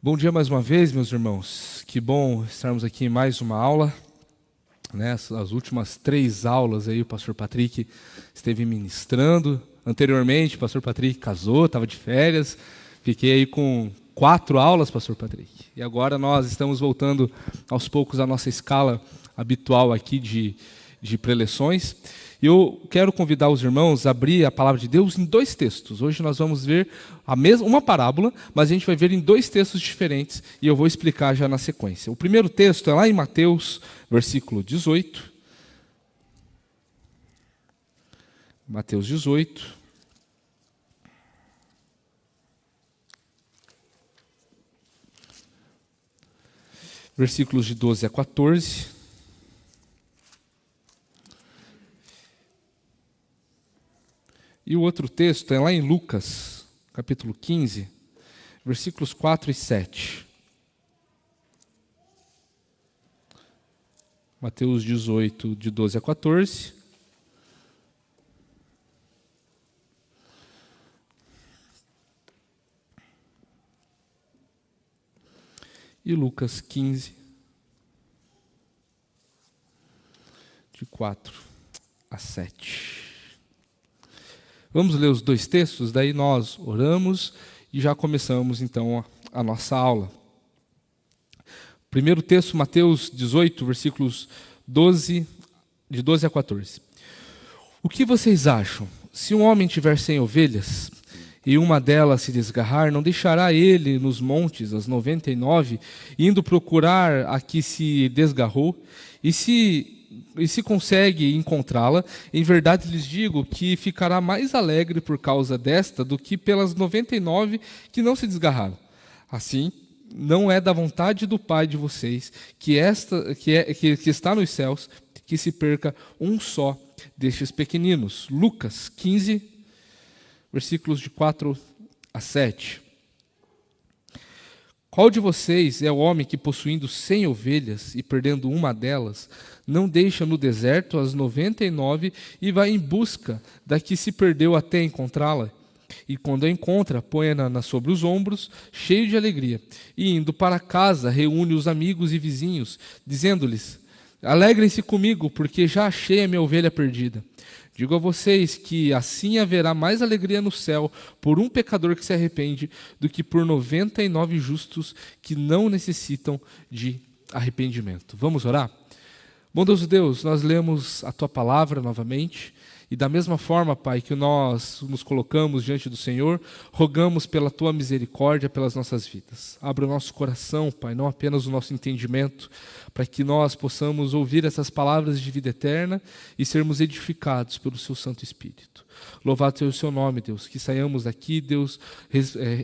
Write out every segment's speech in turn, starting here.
Bom dia mais uma vez, meus irmãos. Que bom estarmos aqui em mais uma aula. As últimas 3 aulas aí o pastor Patrick esteve ministrando. Anteriormente, o pastor Patrick casou, estava de férias. Fiquei aí com 4 aulas, pastor Patrick. E agora nós estamos voltando aos poucos à nossa escala habitual aqui de preleções. E eu quero convidar os irmãos a abrir a palavra de Deus em 2 textos. Hoje nós vamos ver uma parábola, mas a gente vai ver em 2 textos diferentes e eu vou explicar já na sequência. O primeiro texto é lá em Mateus, versículo 18. Mateus 18. Versículos de 12 a 14. E o outro texto é lá em Lucas, capítulo 15, versículos 4 e 7. Mateus 18, de 12 a 14. E Lucas 15, de 4 a 7. Vamos ler os 2 textos, daí nós oramos e já começamos então a nossa aula. Primeiro texto, Mateus 18, versículos de 12 a 14. O que vocês acham? Se um homem tiver 100 ovelhas e uma delas se desgarrar, não deixará ele nos montes as 99, indo procurar a que se desgarrou? E se consegue encontrá-la, em verdade lhes digo que ficará mais alegre por causa desta do que pelas 99 que não se desgarraram. Assim, não é da vontade do Pai de vocês que está nos céus que se perca um só destes pequeninos. Lucas 15, versículos de 4 a 7. Qual de vocês é o homem que, possuindo 100 ovelhas e perdendo uma delas, não deixa no deserto as 99 e vai em busca da que se perdeu até encontrá-la? E quando a encontra, põe-na sobre os ombros, cheio de alegria. E indo para casa, reúne os amigos e vizinhos, dizendo-lhes: alegrem-se comigo, porque já achei a minha ovelha perdida. Digo a vocês que assim haverá mais alegria no céu por um pecador que se arrepende do que por 99 justos que não necessitam de arrependimento. Vamos orar? Bondoso Deus, nós lemos a Tua palavra novamente e da mesma forma, Pai, que nós nos colocamos diante do Senhor, rogamos pela Tua misericórdia pelas nossas vidas. Abra o nosso coração, Pai, não apenas o nosso entendimento, para que nós possamos ouvir essas palavras de vida eterna e sermos edificados pelo Seu Santo Espírito. Louvado seja o Seu nome, Deus, que saiamos daqui, Deus,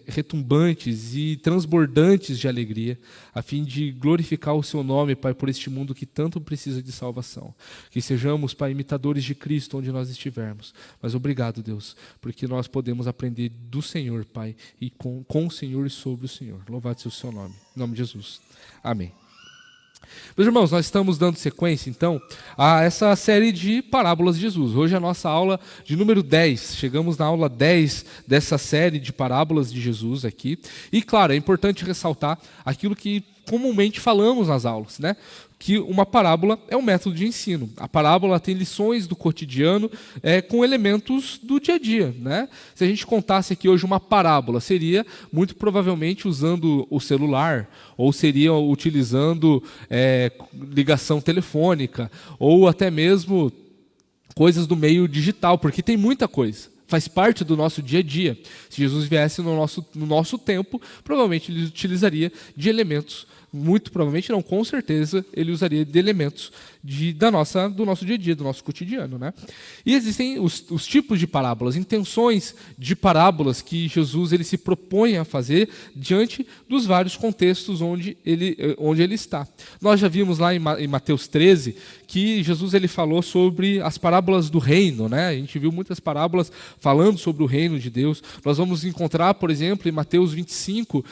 retumbantes e transbordantes de alegria, a fim de glorificar o Seu nome, Pai, por este mundo que tanto precisa de salvação. Que sejamos, Pai, imitadores de Cristo onde nós estivermos. Mas obrigado, Deus, porque nós podemos aprender do Senhor, Pai, e com o Senhor e sobre o Senhor. Louvado seja o Seu nome. Em nome de Jesus. Amém. Meus irmãos, nós estamos dando sequência, então, a essa série de parábolas de Jesus. Hoje é a nossa aula de número 10. Chegamos na aula 10 dessa série de parábolas de Jesus aqui. E, claro, é importante ressaltar aquilo que comumente falamos nas aulas, né? Que uma parábola é um método de ensino. A parábola tem lições do cotidiano com elementos do dia a dia, né? Se a gente contasse aqui hoje uma parábola, seria muito provavelmente usando o celular, ou seria utilizando ligação telefônica, ou até mesmo coisas do meio digital, porque tem muita coisa. Faz parte do nosso dia a dia. Se Jesus viesse no nosso tempo, provavelmente ele utilizaria de elementos, muito provavelmente não, com certeza, ele usaria de elementos do nosso dia a dia, do nosso cotidiano, né? E existem os tipos de parábolas, intenções de parábolas que Jesus ele se propõe a fazer diante dos vários contextos onde ele está. Nós já vimos lá em Mateus 13 que Jesus ele falou sobre as parábolas do reino, né? A gente viu muitas parábolas falando sobre o reino de Deus. Nós vamos encontrar, por exemplo, em Mateus 25,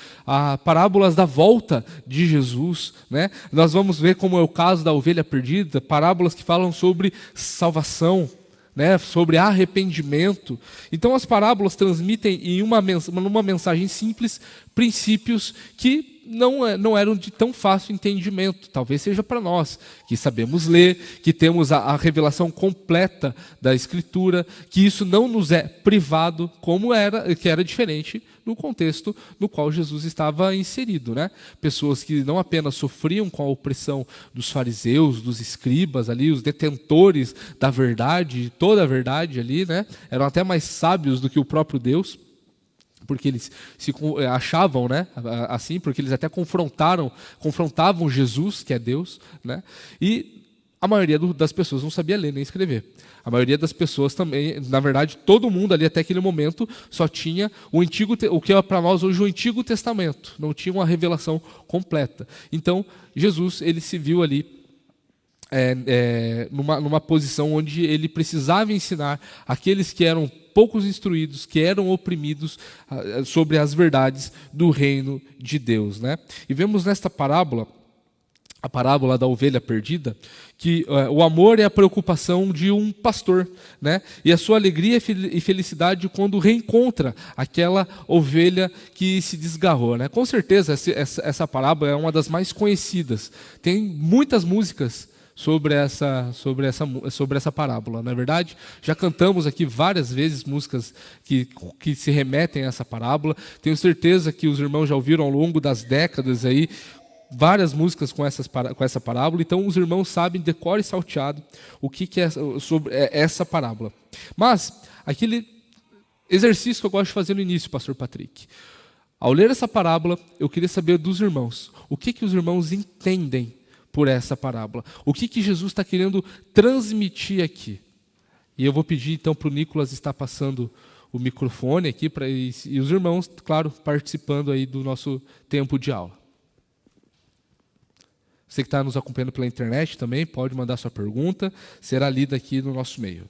parábolas da volta de Jesus, né? Nós vamos ver como é o caso da ovelha perdida, parábolas que falam sobre salvação, né? Sobre arrependimento. Então as parábolas transmitem numa mensagem simples princípios que não eram de tão fácil entendimento. Talvez seja para nós, que sabemos ler, que temos a revelação completa da Escritura, que isso não nos é privado, que era diferente no contexto no qual Jesus estava inserido, né? Pessoas que não apenas sofriam com a opressão dos fariseus, dos escribas ali, os detentores da verdade, toda a verdade ali, né? Eram até mais sábios do que o próprio Deus, porque eles se achavam, né, assim, porque eles até confrontavam Jesus, que é Deus, né? E a maioria das pessoas não sabia ler nem escrever. A maioria das pessoas também, na verdade, todo mundo ali até aquele momento só tinha o que é para nós hoje o Antigo Testamento, não tinha uma revelação completa. Então, Jesus, ele se viu ali numa posição onde ele precisava ensinar aqueles que eram poucos instruídos, que eram oprimidos, sobre as verdades do reino de Deus, né? E vemos nesta parábola, a parábola da ovelha perdida, que o amor é a preocupação de um pastor, né? E a sua alegria e felicidade quando reencontra aquela ovelha que se desgarrou, né? Com certeza essa parábola é uma das mais conhecidas. Tem muitas músicas sobre essa parábola, não é verdade? Já cantamos aqui várias vezes músicas que se remetem a essa parábola. Tenho certeza que os irmãos já ouviram ao longo das décadas aí várias músicas com essa parábola, então os irmãos sabem de cor e salteado o que é sobre essa parábola. Mas aquele exercício que eu gosto de fazer no início, pastor Patrick, ao ler essa parábola, eu queria saber dos irmãos, o que os irmãos entendem por essa parábola. O que Jesus está querendo transmitir aqui? E eu vou pedir então para o Nicolas estar passando o microfone aqui, e os irmãos, claro, participando aí do nosso tempo de aula. Você que está nos acompanhando pela internet também, pode mandar sua pergunta, será lida aqui no nosso meio.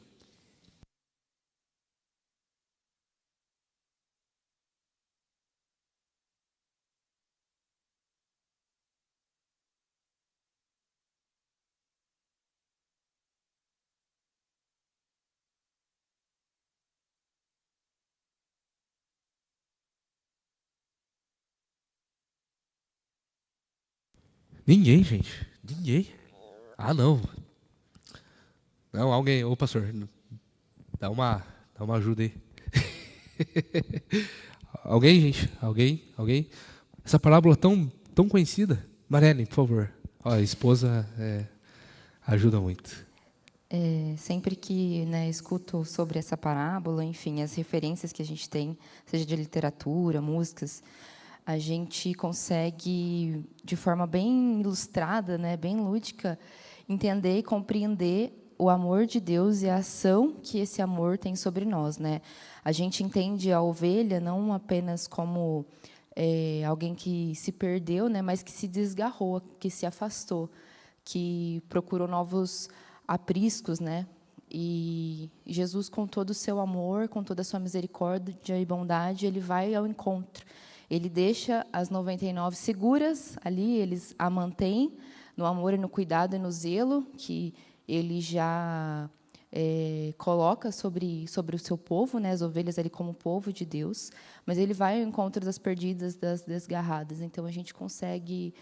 Ninguém, gente. Ninguém. Ah, não. Não, alguém. Ô, pastor, dá uma ajuda aí. Alguém, gente? Alguém? Essa parábola tão conhecida. Marlene, por favor. Ó, a esposa ajuda muito. Sempre que, né, escuto sobre essa parábola, enfim, as referências que a gente tem, seja de literatura, músicas, a gente consegue, de forma bem ilustrada, né, bem lúdica, entender e compreender o amor de Deus e a ação que esse amor tem sobre nós, né? A gente entende a ovelha não apenas como alguém que se perdeu, né, mas que se desgarrou, que se afastou, que procurou novos apriscos, né? E Jesus, com todo o seu amor, com toda a sua misericórdia e bondade, ele vai ao encontro. Ele deixa as 99 seguras ali, eles a mantêm no amor e no cuidado e no zelo que ele já coloca sobre o seu povo, né, as ovelhas ali como povo de Deus, mas ele vai ao encontro das perdidas, das desgarradas. Então, a gente consegue,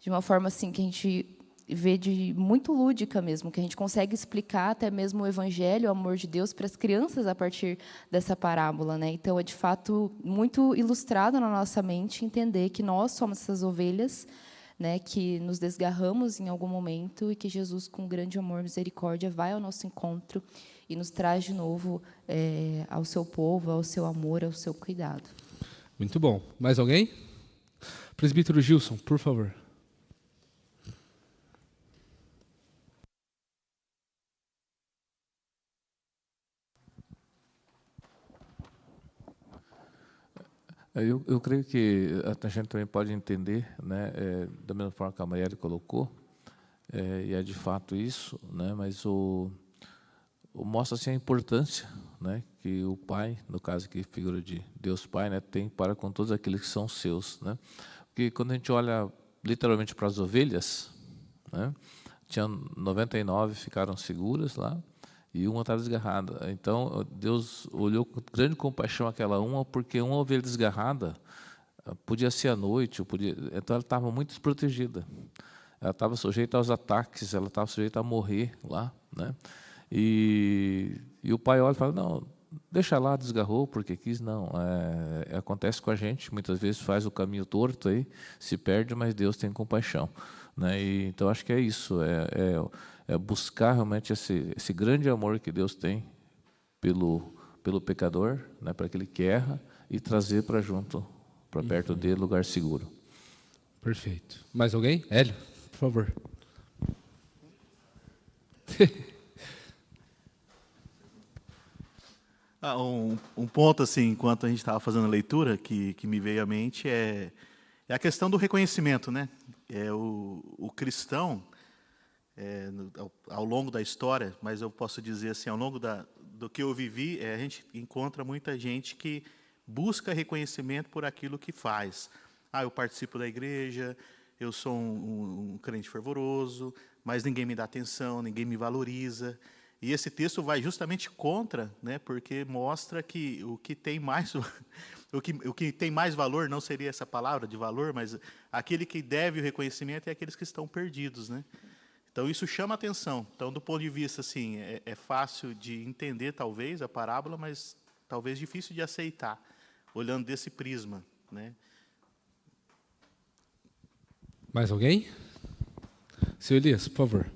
de uma forma assim que a gente vê de muito lúdica mesmo, que a gente consegue explicar até mesmo o evangelho, o amor de Deus para as crianças a partir dessa parábola, né? Então é de fato muito ilustrado na nossa mente entender que nós somos essas ovelhas, né, que nos desgarramos em algum momento e que Jesus, com grande amor e misericórdia, vai ao nosso encontro e nos traz de novo ao seu povo, ao seu amor, ao seu cuidado. Muito bom. Mais alguém? Presbítero Gilson, por favor. Eu creio que a gente também pode entender, né, da mesma forma que a Marielle colocou, e é de fato isso, né, mas mostra-se a importância, né, que o Pai, no caso aqui, figura de Deus Pai, né, tem para com todos aqueles que são seus, né? Porque quando a gente olha literalmente para as ovelhas, né, tinha 99 ficaram seguras lá, e uma está desgarrada. Então, Deus olhou com grande compaixão aquela uma, porque uma ovelha desgarrada, podia ser à noite, então ela estava muito desprotegida. Ela estava sujeita aos ataques, ela estava sujeita a morrer lá, né? E o pai olha e fala, não, deixa lá, desgarrou porque quis. Não, acontece com a gente, muitas vezes faz o caminho torto, aí, se perde, mas Deus tem compaixão, né? Então, acho que é isso, é buscar realmente esse grande amor que Deus tem pelo pecador, né, para aquele que erra, e trazer para junto, para perto dele, lugar seguro. Perfeito. Mais alguém? Hélio, por favor. Um ponto, assim, enquanto a gente estava fazendo a leitura, que me veio à mente é a questão do reconhecimento, né? O cristão, ao longo da história, mas eu posso dizer assim, ao longo do que eu vivi, a gente encontra muita gente que busca reconhecimento por aquilo que faz. Eu participo da igreja, eu sou um crente fervoroso, mas ninguém me dá atenção, ninguém me valoriza. E esse texto vai justamente contra, né, porque mostra que o que tem mais o que tem mais valor não seria essa palavra de valor, mas aquele que deve o reconhecimento é aqueles que estão perdidos, né? Então isso chama atenção. Então, do ponto de vista assim, é fácil de entender talvez a parábola, mas talvez difícil de aceitar, olhando desse prisma, né? Mais alguém? Seu Elias, por favor.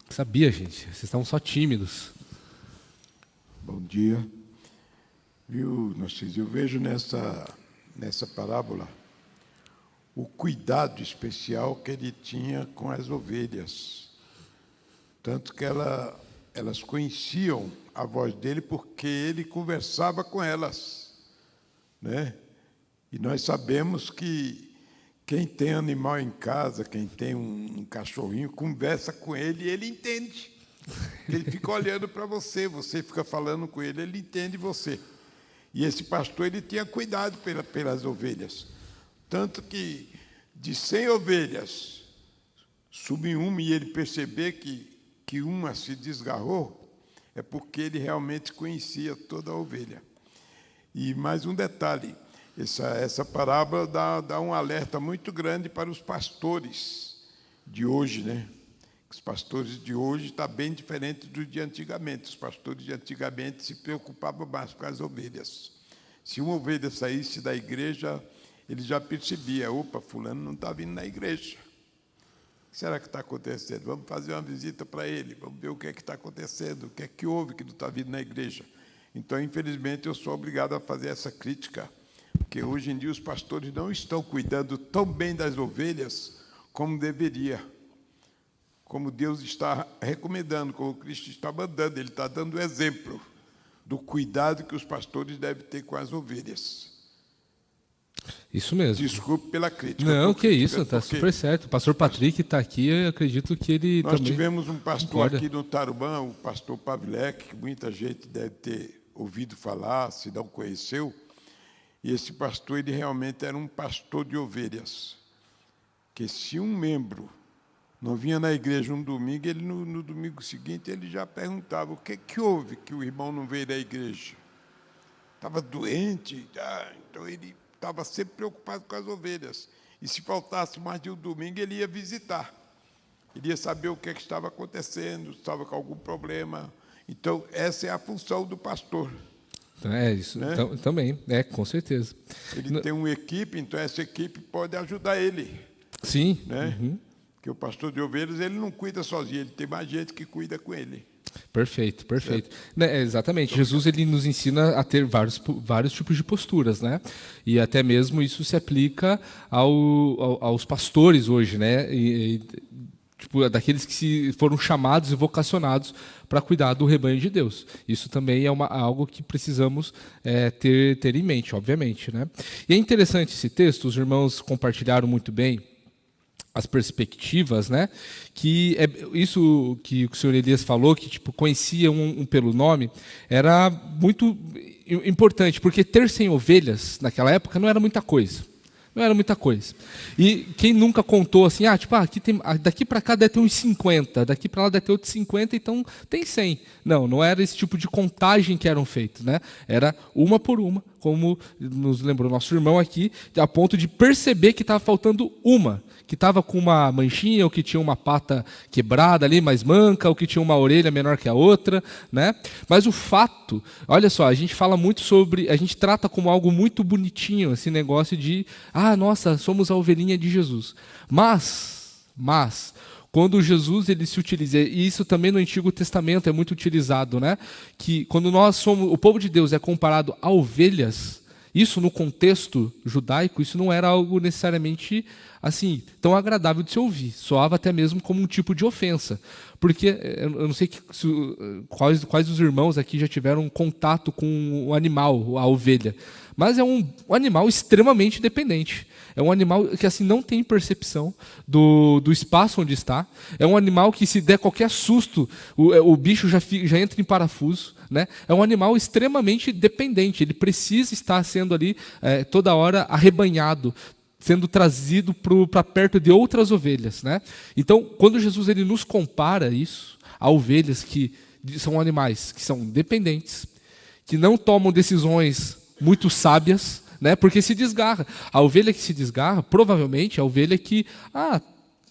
Sabia, gente. Vocês estavam só tímidos. Bom dia. Viu, Narciso? Eu vejo nessa parábola o cuidado especial que ele tinha com as ovelhas. Tanto que elas conheciam a voz dele porque ele conversava com elas, né? E nós sabemos que quem tem animal em casa, quem tem um cachorrinho, conversa com ele e ele entende. Ele fica olhando para você, você fica falando com ele, ele entende você. E esse pastor, ele tinha cuidado pelas ovelhas. Tanto que, de 100 ovelhas, subir uma e ele perceber que uma se desgarrou, é porque ele realmente conhecia toda a ovelha. E mais um detalhe, essa parábola dá um alerta muito grande para os pastores de hoje, né? Os pastores de hoje estão bem diferentes dos de antigamente. Os pastores de antigamente se preocupavam mais com as ovelhas. Se uma ovelha saísse da igreja, ele já percebia, opa, fulano não está vindo na igreja. O que será que está acontecendo? Vamos fazer uma visita para ele, vamos ver o que é que está acontecendo, o que é que houve que não está vindo na igreja. Então, infelizmente, eu sou obrigado a fazer essa crítica, porque hoje em dia os pastores não estão cuidando tão bem das ovelhas como deveria, como Deus está recomendando, como Cristo está mandando. Ele está dando exemplo do cuidado que os pastores devem ter com as ovelhas. Isso mesmo. Desculpe pela crítica. Não, que isso, está super certo. O pastor Patrick está aqui, eu acredito que ele nós também tivemos um pastor concorda. aqui no Tarumã, o pastor Pavlek, que muita gente deve ter ouvido falar, se não conheceu. E esse pastor, ele realmente era um pastor de ovelhas. Que se um membro não vinha na igreja um domingo, ele no domingo seguinte ele já perguntava o que houve que o irmão não veio da igreja. Estava doente, então ele estava sempre preocupado com as ovelhas. E se faltasse mais de um domingo, ele ia visitar. Ele ia saber o que estava acontecendo, se estava com algum problema. Então, essa é a função do pastor. É isso, né? Então, também, com certeza. Ele tem uma equipe, então essa equipe pode ajudar ele. Sim. Né? Porque o pastor de ovelhas, ele não cuida sozinho, ele tem mais gente que cuida com ele. Perfeito. Exatamente. Jesus, ele nos ensina a ter vários tipos de posturas, né? E até mesmo isso se aplica aos pastores hoje, né? Tipo, daqueles que foram chamados e vocacionados para cuidar do rebanho de Deus. Isso também é algo que precisamos ter em mente, obviamente, né? E é interessante esse texto, os irmãos compartilharam muito bem as perspectivas, né? Que isso que o senhor Elias falou, que tipo conhecia um pelo nome, era muito importante, porque ter 100 ovelhas naquela época não era muita coisa. Não era muita coisa. E quem nunca contou assim, aqui tem, daqui para cá deve ter uns 50, daqui para lá deve ter outros 50, então tem 100. Não era esse tipo de contagem que eram feitos, né? Era uma por uma, como nos lembrou nosso irmão aqui, a ponto de perceber que estava faltando uma, que estava com uma manchinha, ou que tinha uma pata quebrada ali, mais manca, ou que tinha uma orelha menor que a outra, né? Mas o fato, olha só, a gente fala muito sobre, a gente trata como algo muito bonitinho esse negócio de, nossa, somos a ovelhinha de Jesus. Mas quando Jesus ele se utiliza, e isso também no Antigo Testamento é muito utilizado, né? Que quando o povo de Deus é comparado a ovelhas, isso no contexto judaico, isso não era algo necessariamente assim tão agradável de se ouvir. Soava até mesmo como um tipo de ofensa. Porque eu não sei quais os irmãos aqui já tiveram contato com o animal, a ovelha. Mas é um animal extremamente dependente. É um animal que assim não tem percepção do espaço onde está. É um animal que, se der qualquer susto, o bicho já entra em parafuso. Né? É um animal extremamente dependente. Ele precisa estar sendo ali toda hora arrebanhado, sendo trazido para perto de outras ovelhas. Né? Então, quando Jesus ele nos compara isso a ovelhas que são animais que são dependentes, que não tomam decisões muito sábias, né? Porque se desgarra. A ovelha que se desgarra, provavelmente, é a ovelha que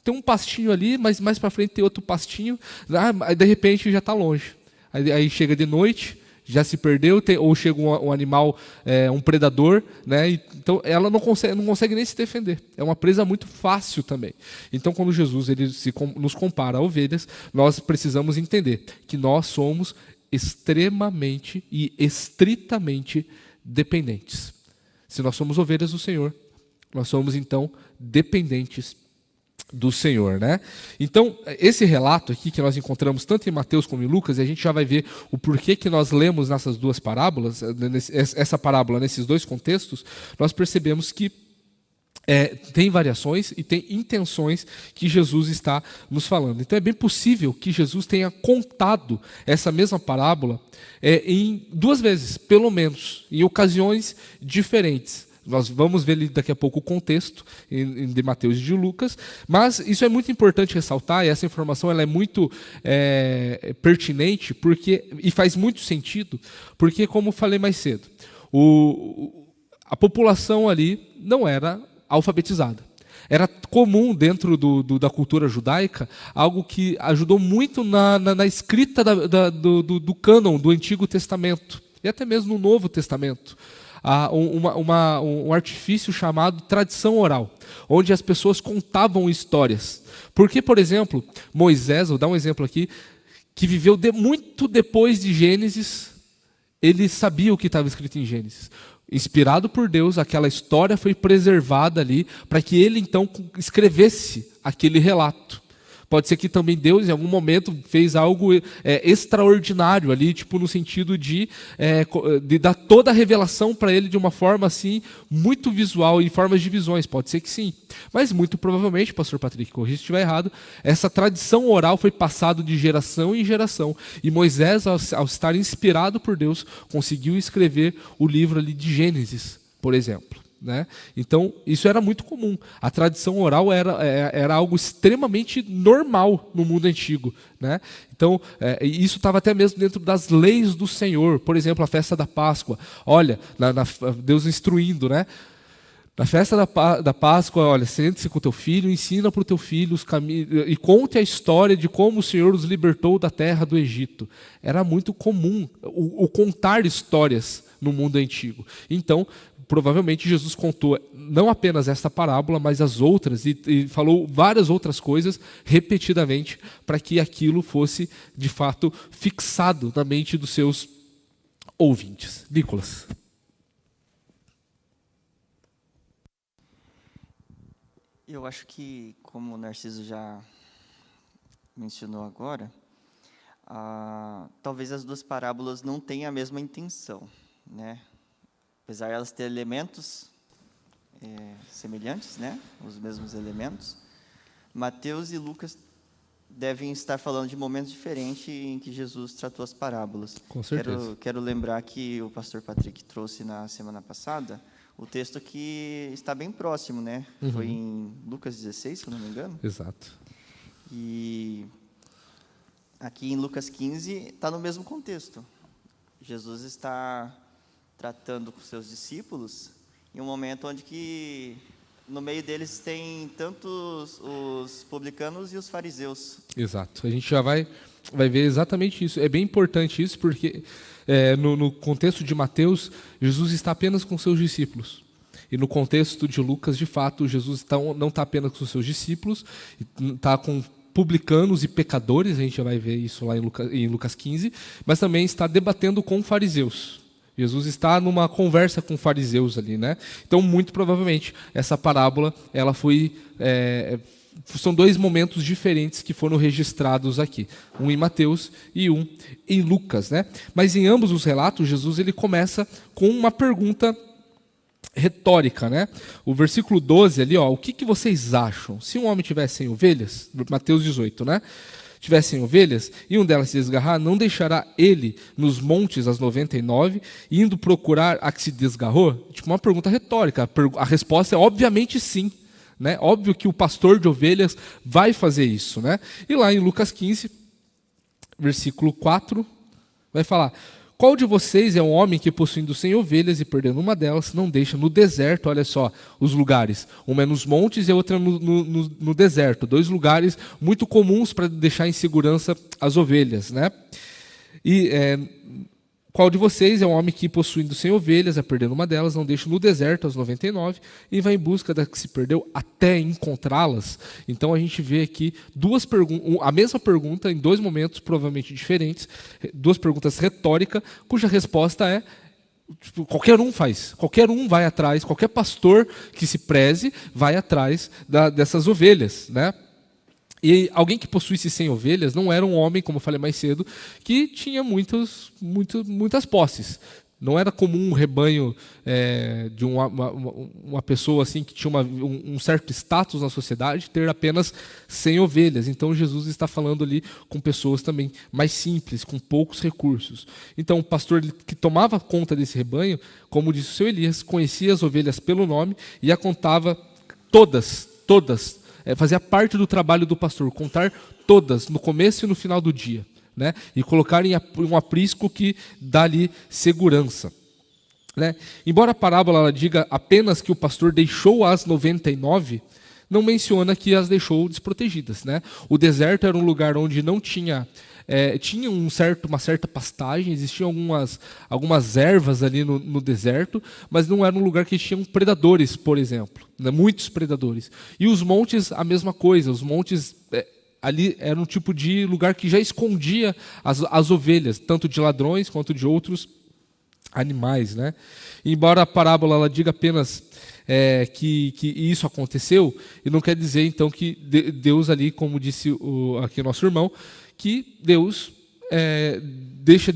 tem um pastinho ali, mas mais para frente tem outro pastinho, aí de repente já está longe. Aí chega de noite, já se perdeu, ou chega um animal, um predador, né? Então ela não consegue nem se defender. É uma presa muito fácil também. Então, quando Jesus ele nos compara a ovelhas, nós precisamos entender que nós somos extremamente e estritamente dependentes. Se nós somos ovelhas do Senhor, nós somos então dependentes do Senhor, né? Então, esse relato aqui que nós encontramos tanto em Mateus como em Lucas, e a gente já vai ver o porquê que nós lemos nessas duas parábolas, essa parábola nesses dois contextos, nós percebemos que tem variações e tem intenções que Jesus está nos falando. Então é bem possível que Jesus tenha contado essa mesma parábola em duas vezes, pelo menos, em ocasiões diferentes. Nós vamos ver daqui a pouco o contexto de Mateus e de Lucas, mas isso é muito importante ressaltar, e essa informação ela é muito pertinente e faz muito sentido, porque, como falei mais cedo, a população ali não era alfabetizada. Era comum dentro da cultura judaica algo que ajudou muito na escrita do cânon do Antigo Testamento e até mesmo no Novo Testamento. Um artifício chamado tradição oral, onde as pessoas contavam histórias. Porque, por exemplo, Moisés, vou dar um exemplo aqui, que viveu muito depois de Gênesis, ele sabia o que estava escrito em Gênesis. Inspirado por Deus, aquela história foi preservada ali para que ele então escrevesse aquele relato. Pode ser que também Deus, em algum momento, fez algo extraordinário ali, tipo no sentido de dar toda a revelação para ele de uma forma assim muito visual, em formas de visões. Pode ser que sim. Mas muito provavelmente, pastor Patrick, corrija se estiver errado, essa tradição oral foi passada de geração em geração. E Moisés, ao estar inspirado por Deus, conseguiu escrever o livro ali de Gênesis, por exemplo. Né? Então, isso era muito comum. A tradição oral era algo extremamente normal no mundo antigo. Né? Então, isso estava até mesmo dentro das leis do Senhor. Por exemplo, a festa da Páscoa. Olha, Deus instruindo, né? Na festa da Páscoa, olha, sente-se com o teu filho, ensina para o teu filho os caminhos, e conte a história de como o Senhor os libertou da terra do Egito. Era muito comum o contar histórias no mundo antigo. Então, provavelmente Jesus contou não apenas esta parábola, mas as outras, e falou várias outras coisas repetidamente para que aquilo fosse, de fato, fixado na mente dos seus ouvintes. Nicolas. Eu acho que, como o Narciso já mencionou agora, talvez as duas parábolas não tenham a mesma intenção, né? Apesar de elas terem elementos semelhantes, né? Os mesmos elementos, Mateus e Lucas devem estar falando de momentos diferentes em que Jesus tratou as parábolas. Com certeza. Quero lembrar que o pastor Patrick trouxe na semana passada o texto que está bem próximo, né? Foi em Lucas 16, se eu não me engano. Exato. E aqui em Lucas 15 está no mesmo contexto. Jesus está tratando com seus discípulos em um momento onde que no meio deles tem tanto os publicanos e os fariseus. Exato. A gente já vai ver exatamente isso. É bem importante isso, porque no contexto de Mateus, Jesus está apenas com seus discípulos. E no contexto de Lucas, de fato, Jesus não está apenas com seus discípulos, está com publicanos e pecadores, a gente já vai ver isso lá em Lucas 15, mas também está debatendo com fariseus. Jesus está numa conversa com fariseus ali, né? Então, muito provavelmente, essa parábola, ela são dois momentos diferentes que foram registrados aqui. Um em Mateus e um em Lucas, né? Mas em ambos os relatos, Jesus ele começa com uma pergunta retórica, né? O versículo 12 ali, ó, o que vocês acham? Se um homem tivesse 100 ovelhas, Mateus 18, né? Tivessem ovelhas, e um delas se desgarrar, não deixará ele nos montes as 99, indo procurar a que se desgarrou? Tipo, uma pergunta retórica. A resposta é obviamente sim. Né? Óbvio que o pastor de ovelhas vai fazer isso. Né? E lá em Lucas 15, versículo 4, vai falar: qual de vocês é um homem que, possuindo 100 ovelhas e perdendo uma delas, não deixa no deserto, olha só, os lugares. Uma é nos montes e a outra no deserto. 2 lugares muito comuns para deixar em segurança as ovelhas. Né? E qual de vocês é um homem que, possuindo 100 ovelhas, perdendo uma delas, não deixa no deserto as 99 e vai em busca da que se perdeu até encontrá-las? Então a gente vê aqui a mesma pergunta em 2 momentos provavelmente diferentes, 2 perguntas retóricas, cuja resposta é tipo, qualquer um faz, qualquer um vai atrás, qualquer pastor que se preze vai atrás dessas ovelhas, né? E alguém que possuísse 100 ovelhas não era um homem, como eu falei mais cedo, que tinha muitas posses. Não era comum um rebanho de uma pessoa assim que tinha um certo status na sociedade ter apenas 100 ovelhas. Então Jesus está falando ali com pessoas também mais simples, com poucos recursos. Então o pastor que tomava conta desse rebanho, como disse o seu Elias, conhecia as ovelhas pelo nome e a contava todas. Fazia parte do trabalho do pastor, contar todas, no começo e no final do dia, né? E colocar em um aprisco que dá ali segurança. Né? Embora a parábola ela diga apenas que o pastor deixou as 99, não menciona que as deixou desprotegidas. Né? O deserto era um lugar onde não tinha... tinha uma certa pastagem, existiam algumas ervas ali no deserto, mas não era um lugar que tinham predadores, por exemplo, né? Muitos predadores. E os montes, a mesma coisa, os montes ali era um tipo de lugar que já escondia as ovelhas, tanto de ladrões quanto de outros animais. Né? Embora a parábola ela diga apenas que isso aconteceu, e não quer dizer então que Deus ali, como disse aqui o nosso irmão, que Deus deixa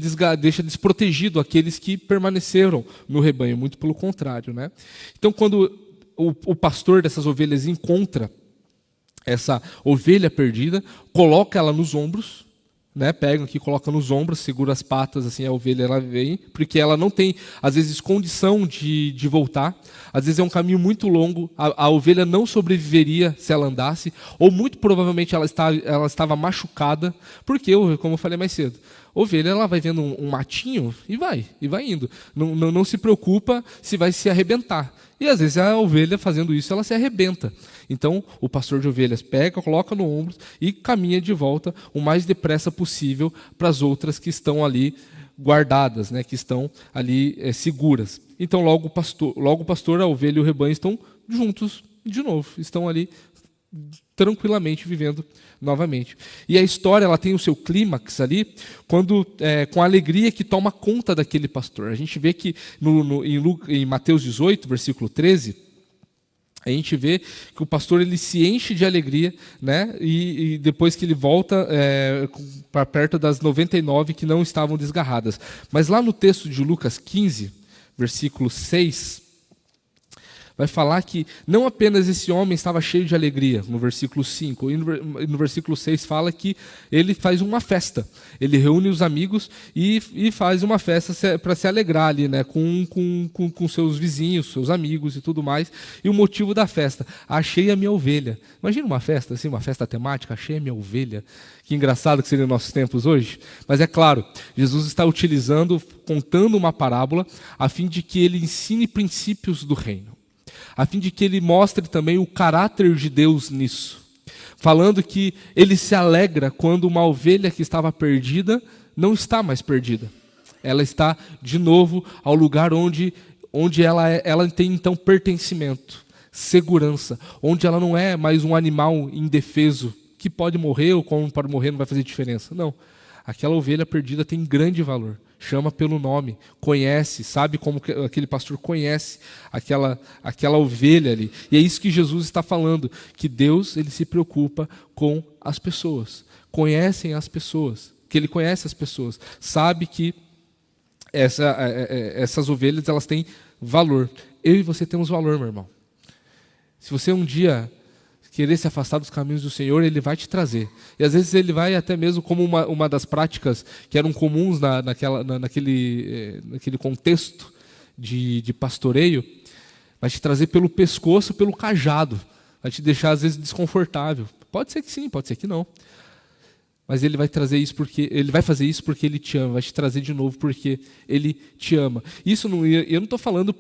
desprotegido aqueles que permaneceram no rebanho, muito pelo contrário. Né? Então, quando o pastor dessas ovelhas encontra essa ovelha perdida, coloca ela nos ombros, né? Pega aqui, coloca nos ombros, segura as patas, assim a ovelha ela vem, porque ela não tem, às vezes, condição de voltar. Às vezes é um caminho muito longo, a ovelha não sobreviveria se ela andasse, ou muito provavelmente ela estava machucada, porque, como eu falei mais cedo, a ovelha ela vai vendo um matinho e vai indo. Não se preocupa se vai se arrebentar. E às vezes a ovelha fazendo isso, ela se arrebenta. Então o pastor de ovelhas pega, coloca no ombro e caminha de volta o mais depressa possível para as outras que estão ali guardadas, né, que estão ali seguras. Então logo o pastor, a ovelha e o rebanho estão juntos de novo, estão ali tranquilamente vivendo novamente. E a história ela tem o seu clímax ali, quando com a alegria que toma conta daquele pastor. A gente vê que em Mateus 18, versículo 13, a gente vê que o pastor ele se enche de alegria, né? E depois que ele volta para perto das 99 que não estavam desgarradas. Mas lá no texto de Lucas 15, versículo 6, vai falar que não apenas esse homem estava cheio de alegria, no versículo 5, e no versículo 6 fala que ele faz uma festa. Ele reúne os amigos e faz uma festa para se alegrar ali, né, com seus vizinhos, seus amigos e tudo mais. E o motivo da festa: achei a minha ovelha. Imagina uma festa assim, uma festa temática, achei a minha ovelha. Que engraçado que seria nossos tempos hoje. Mas é claro, Jesus está contando uma parábola, a fim de que ele ensine princípios do reino, a fim de que ele mostre também o caráter de Deus nisso, falando que ele se alegra quando uma ovelha que estava perdida não está mais perdida. Ela está de novo ao lugar onde ela tem então pertencimento, segurança, onde ela não é mais um animal indefeso, que pode morrer ou como pode morrer não vai fazer diferença. Não, aquela ovelha perdida tem grande valor. Chama pelo nome, conhece, sabe como aquele pastor conhece aquela ovelha ali. E é isso que Jesus está falando, que Deus ele se preocupa com as pessoas, conhecem as pessoas, que ele conhece as pessoas, sabe que essas ovelhas elas têm valor. Eu e você temos valor, meu irmão. Se você um dia querer se afastar dos caminhos do Senhor, Ele vai te trazer. E às vezes Ele vai até mesmo, como uma das práticas que eram comuns naquele contexto de pastoreio, vai te trazer pelo pescoço, pelo cajado. Vai te deixar às vezes desconfortável. Pode ser que sim, pode ser que não. Mas Ele vai fazer isso porque Ele te ama, vai te trazer de novo porque Ele te ama. Isso eu não estou falando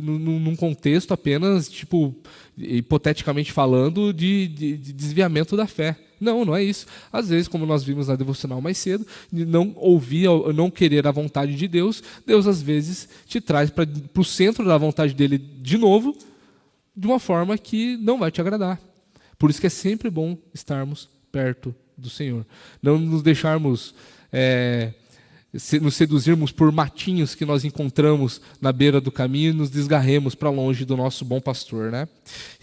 num contexto apenas, tipo, hipoteticamente falando, de desviamento da fé. Não é isso. Às vezes, como nós vimos na devocional mais cedo, de não ouvir, não querer a vontade de Deus, Deus às vezes te traz para o centro da vontade dele de novo, de uma forma que não vai te agradar. Por isso que é sempre bom estarmos perto do Senhor. Não nos deixarmos, nos seduzirmos por matinhos que nós encontramos na beira do caminho e nos desgarremos para longe do nosso bom pastor, né?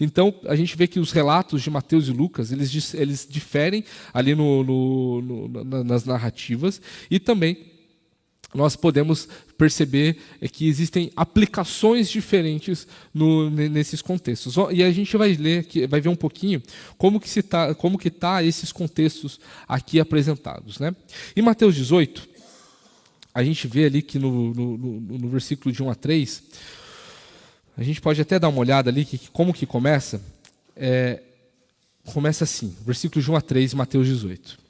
Então, a gente vê que os relatos de Mateus e Lucas, eles diferem ali nas narrativas, e também nós podemos perceber que existem aplicações diferentes nesses contextos. E a gente vai ver um pouquinho como que tá esses contextos aqui apresentados, né? Em Mateus 18, a gente vê ali que no versículo de 1 a 3, a gente pode até dar uma olhada ali como que começa. Começa assim, versículo de 1 a 3, Mateus 18.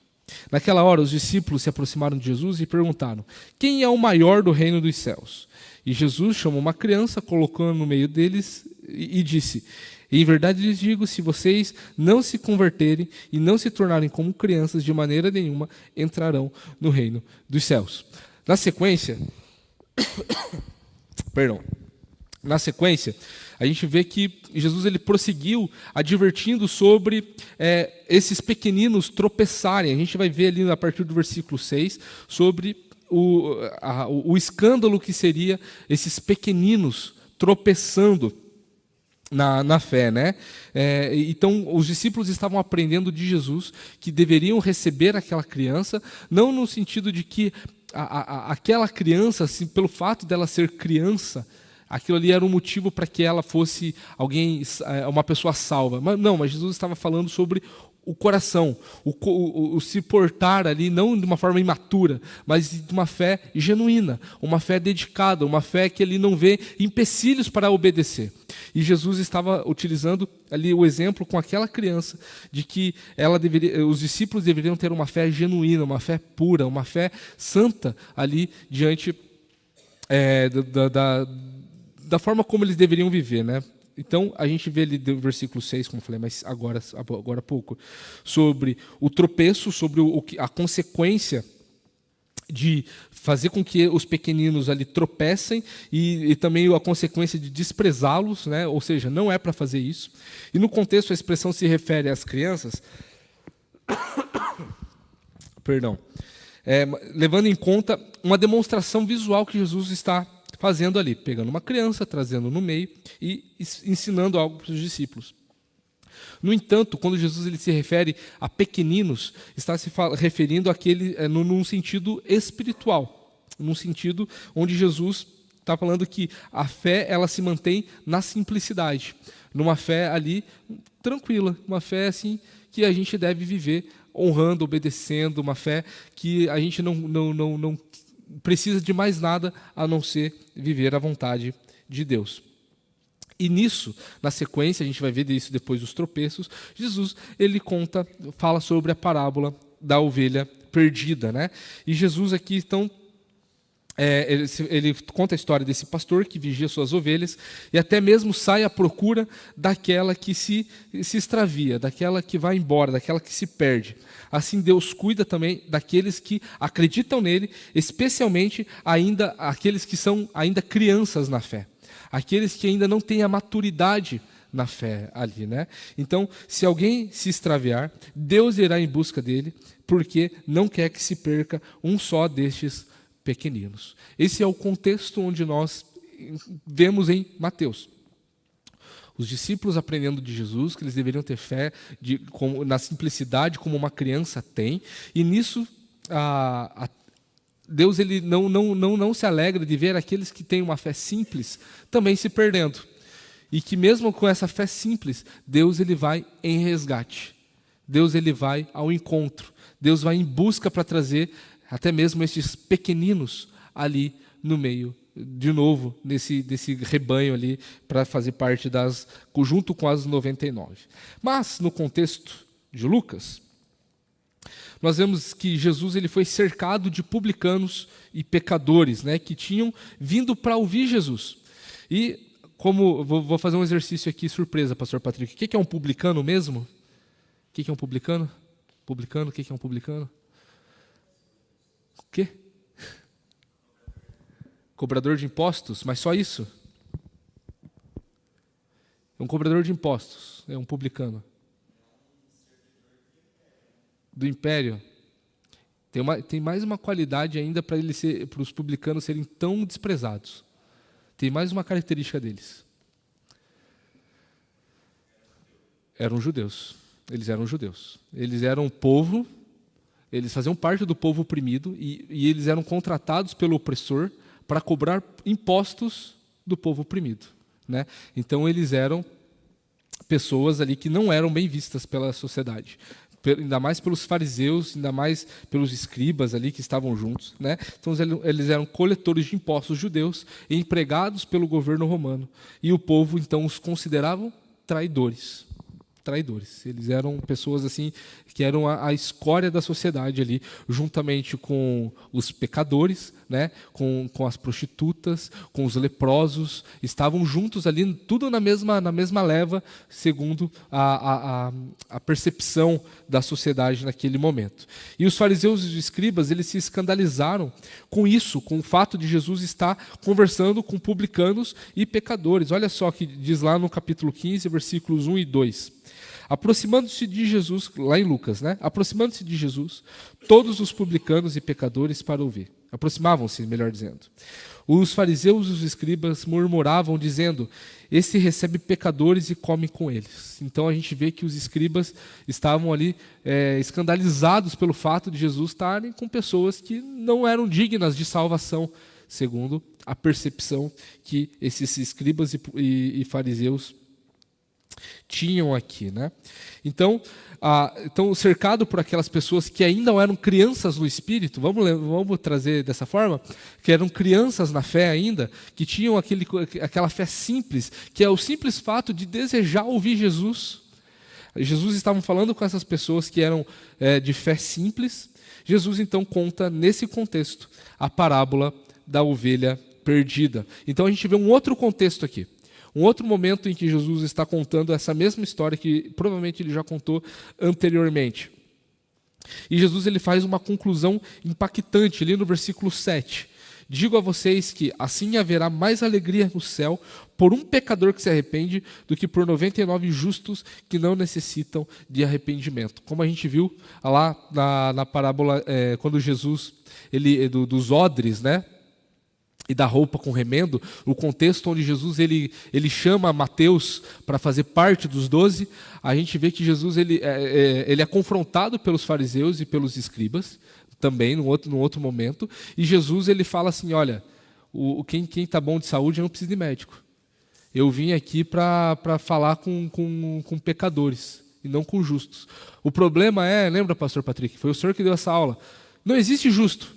Naquela hora, os discípulos se aproximaram de Jesus e perguntaram: quem é o maior do reino dos céus? E Jesus chamou uma criança, colocando no meio deles e disse: em verdade lhes digo, se vocês não se converterem e não se tornarem como crianças, de maneira nenhuma entrarão no reino dos céus. Na sequência, a gente vê que Jesus ele prosseguiu advertindo sobre esses pequeninos tropeçarem. A gente vai ver ali a partir do versículo 6 sobre o escândalo que seria esses pequeninos tropeçando na fé, né? Então, os discípulos estavam aprendendo de Jesus que deveriam receber aquela criança, não no sentido de que aquela criança, assim, pelo fato dela ser criança, aquilo ali era um motivo para que ela fosse uma pessoa salva. Mas Jesus estava falando sobre o coração, o se portar ali, não de uma forma imatura, mas de uma fé genuína, uma fé dedicada, uma fé que ele não vê empecilhos para obedecer. E Jesus estava utilizando ali o exemplo com aquela criança, de que os discípulos deveriam ter uma fé genuína, uma fé pura, uma fé santa ali diante da forma como eles deveriam viver, né? Então, a gente vê ali do versículo 6, como eu falei, mas agora há pouco, sobre o tropeço, sobre a consequência de fazer com que os pequeninos ali tropecem e também a consequência de desprezá-los, né? Ou seja, não é para fazer isso. E no contexto a expressão se refere às crianças, levando em conta uma demonstração visual que Jesus está fazendo ali, pegando uma criança, trazendo no meio e ensinando algo para os discípulos. No entanto, quando Jesus ele se refere a pequeninos, está se referindo àquele num sentido espiritual, num sentido onde Jesus está falando que a fé ela se mantém na simplicidade, numa fé ali tranquila, uma fé assim que a gente deve viver honrando, obedecendo, uma fé que a gente não precisa de mais nada a não ser viver a vontade de Deus. E nisso, na sequência, a gente vai ver isso depois dos tropeços, Jesus ele fala sobre a parábola da ovelha perdida, né? E Jesus aqui então ele conta a história desse pastor que vigia suas ovelhas e até mesmo sai à procura daquela que se extravia, daquela que vai embora, daquela que se perde. Assim Deus cuida também daqueles que acreditam nele, especialmente ainda aqueles que são ainda crianças na fé, aqueles que ainda não têm a maturidade na fé ali, né? Então, se alguém se extraviar, Deus irá em busca dele, porque não quer que se perca um só destes pequeninos. Esse é o contexto onde nós vemos em Mateus. Os discípulos aprendendo de Jesus que eles deveriam ter fé na simplicidade como uma criança tem, e nisso Deus ele não se alegra de ver aqueles que têm uma fé simples também se perdendo. E que mesmo com essa fé simples, Deus ele vai em resgate. Deus ele vai ao encontro. Deus vai em busca para trazer até mesmo esses pequeninos ali no meio, de novo, desse rebanho ali, para fazer parte junto com as 99. Mas, no contexto de Lucas, nós vemos que Jesus ele foi cercado de publicanos e pecadores, né, que tinham vindo para ouvir Jesus. E, vou fazer um exercício aqui, surpresa, pastor Patrick. O que é um publicano mesmo? O que é um publicano? Publicano, o que é um publicano? O quê? Cobrador de impostos, mas só isso? É um cobrador de impostos, é um publicano. Do império. Tem mais uma qualidade ainda para os publicanos serem tão desprezados. Tem mais uma característica deles. Eram judeus. Eles eram judeus. Eles eram um povo, eles faziam parte do povo oprimido e eles eram contratados pelo opressor para cobrar impostos do povo oprimido, né? Então eles eram pessoas ali que não eram bem vistas pela sociedade, ainda mais pelos fariseus, ainda mais pelos escribas ali que estavam juntos, né? Então eles eram coletores de impostos judeus e empregados pelo governo romano, e o povo então os consideravam traidores. Eles eram pessoas assim que eram a escória da sociedade ali, juntamente com os pecadores, né, com as prostitutas, com os leprosos, estavam juntos ali, tudo na mesma leva, segundo a percepção da sociedade naquele momento. E os fariseus e os escribas, eles se escandalizaram com isso, com o fato de Jesus estar conversando com publicanos e pecadores. Olha só o que diz lá no capítulo 15, versículos 1 e 2. Aproximando-se de Jesus, lá em Lucas, né? Aproximando-se de Jesus, todos os publicanos e pecadores para ouvir. Aproximavam-se, melhor dizendo. Os fariseus e os escribas murmuravam, dizendo: esse recebe pecadores e come com eles. Então a gente vê que os escribas estavam ali escandalizados pelo fato de Jesus estarem com pessoas que não eram dignas de salvação, segundo a percepção que esses escribas e fariseus tinham aqui, né? Então, cercado por aquelas pessoas que ainda não eram crianças no espírito, vamos trazer dessa forma, que eram crianças na fé ainda, que tinham aquela fé simples, que é o simples fato de desejar ouvir Jesus. Jesus estava falando com essas pessoas que eram de fé simples. Jesus então conta nesse contexto a parábola da ovelha perdida. Então a gente vê um outro contexto aqui. Um outro momento em que Jesus está contando essa mesma história que provavelmente ele já contou anteriormente. E Jesus ele faz uma conclusão impactante ali no versículo 7. Digo a vocês que assim haverá mais alegria no céu por um pecador que se arrepende do que por 99 justos que não necessitam de arrependimento. Como a gente viu lá na parábola, quando Jesus, dos odres, né? E da roupa com remendo, o contexto onde Jesus ele chama Mateus para fazer parte dos 12, a gente vê que Jesus ele é confrontado pelos fariseus e pelos escribas, também num outro momento, e Jesus ele fala assim, olha, Quem está bom de saúde não precisa de médico. Eu vim aqui para falar com pecadores e não com justos. O problema lembra, pastor Patrick, foi o senhor que deu essa aula. Não existe justo.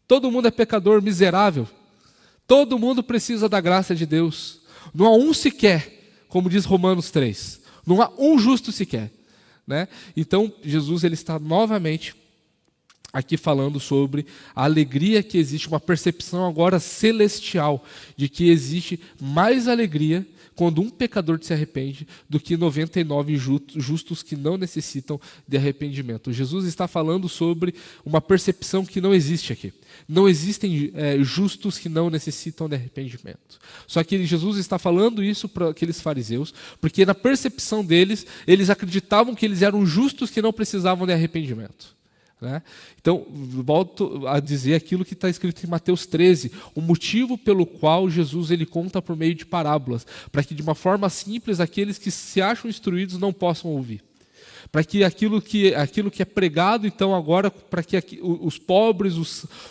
Todo mundo é pecador, miserável. Todo mundo precisa da graça de Deus. Não há um sequer, como diz Romanos 3. Não há um justo sequer. Né? Então, Jesus ele está novamente aqui falando sobre a alegria que existe, uma percepção agora celestial, de que existe mais alegria quando um pecador se arrepende do que 99 justos que não necessitam de arrependimento. Jesus está falando sobre uma percepção que não existe aqui. Não existem justos que não necessitam de arrependimento. Só que Jesus está falando isso para aqueles fariseus, porque na percepção deles, eles acreditavam que eles eram justos que não precisavam de arrependimento. Né? Então, volto a dizer aquilo que está escrito em Mateus 13, o motivo pelo qual Jesus ele conta por meio de parábolas, para que de uma forma simples aqueles que se acham instruídos não possam ouvir. Para que aquilo que é pregado, então, agora, para que os pobres,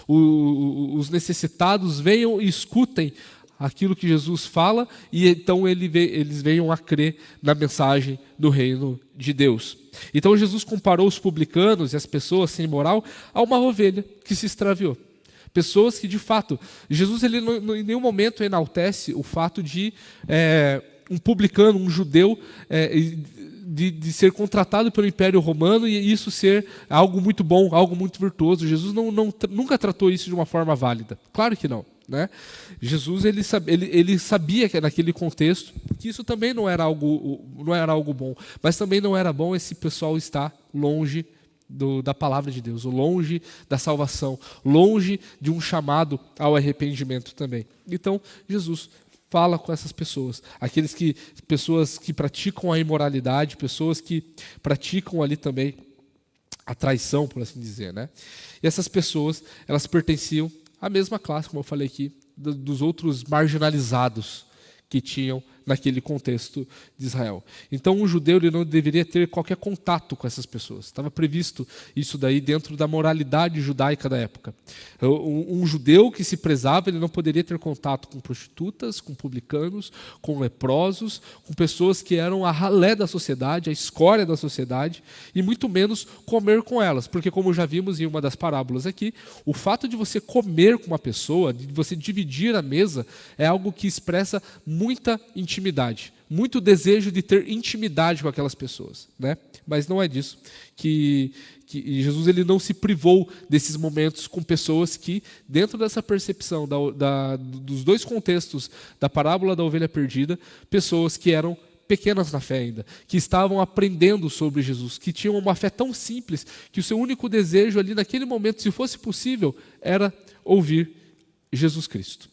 os necessitados venham e escutem aquilo que Jesus fala, e então eles venham a crer na mensagem do reino de Deus. Então Jesus comparou os publicanos e as pessoas sem moral a uma ovelha que se extraviou. Pessoas que, de fato, Jesus ele em nenhum momento enaltece o fato de um publicano, um judeu, de ser contratado pelo Império Romano e isso ser algo muito bom, algo muito virtuoso. Jesus nunca tratou isso de uma forma válida. Claro que não. Né? Jesus ele sabia que naquele contexto que isso também não era algo bom, mas também não era bom esse pessoal estar longe da palavra de Deus, longe da salvação, longe de um chamado ao arrependimento também. Então Jesus fala com essas pessoas, pessoas que praticam a imoralidade, pessoas que praticam ali também a traição, por assim dizer, né? E essas pessoas, elas pertenciam à mesma classe, como eu falei aqui, dos outros marginalizados que tinham naquele contexto de Israel. Então, um judeu ele não deveria ter qualquer contato com essas pessoas. Estava previsto isso daí dentro da moralidade judaica da época. Um judeu que se prezava, ele não poderia ter contato com prostitutas, com publicanos, com leprosos, com pessoas que eram a ralé da sociedade, a escória da sociedade, e muito menos comer com elas. Porque, como já vimos em uma das parábolas aqui, o fato de você comer com uma pessoa, de você dividir a mesa, é algo que expressa muita intimidade, muito desejo de ter intimidade com aquelas pessoas, né? Mas não é disso que Jesus ele não se privou desses momentos com pessoas que, dentro dessa percepção dos dois contextos da parábola da ovelha perdida, pessoas que eram pequenas na fé ainda, que estavam aprendendo sobre Jesus, que tinham uma fé tão simples que o seu único desejo ali naquele momento, se fosse possível, era ouvir Jesus Cristo.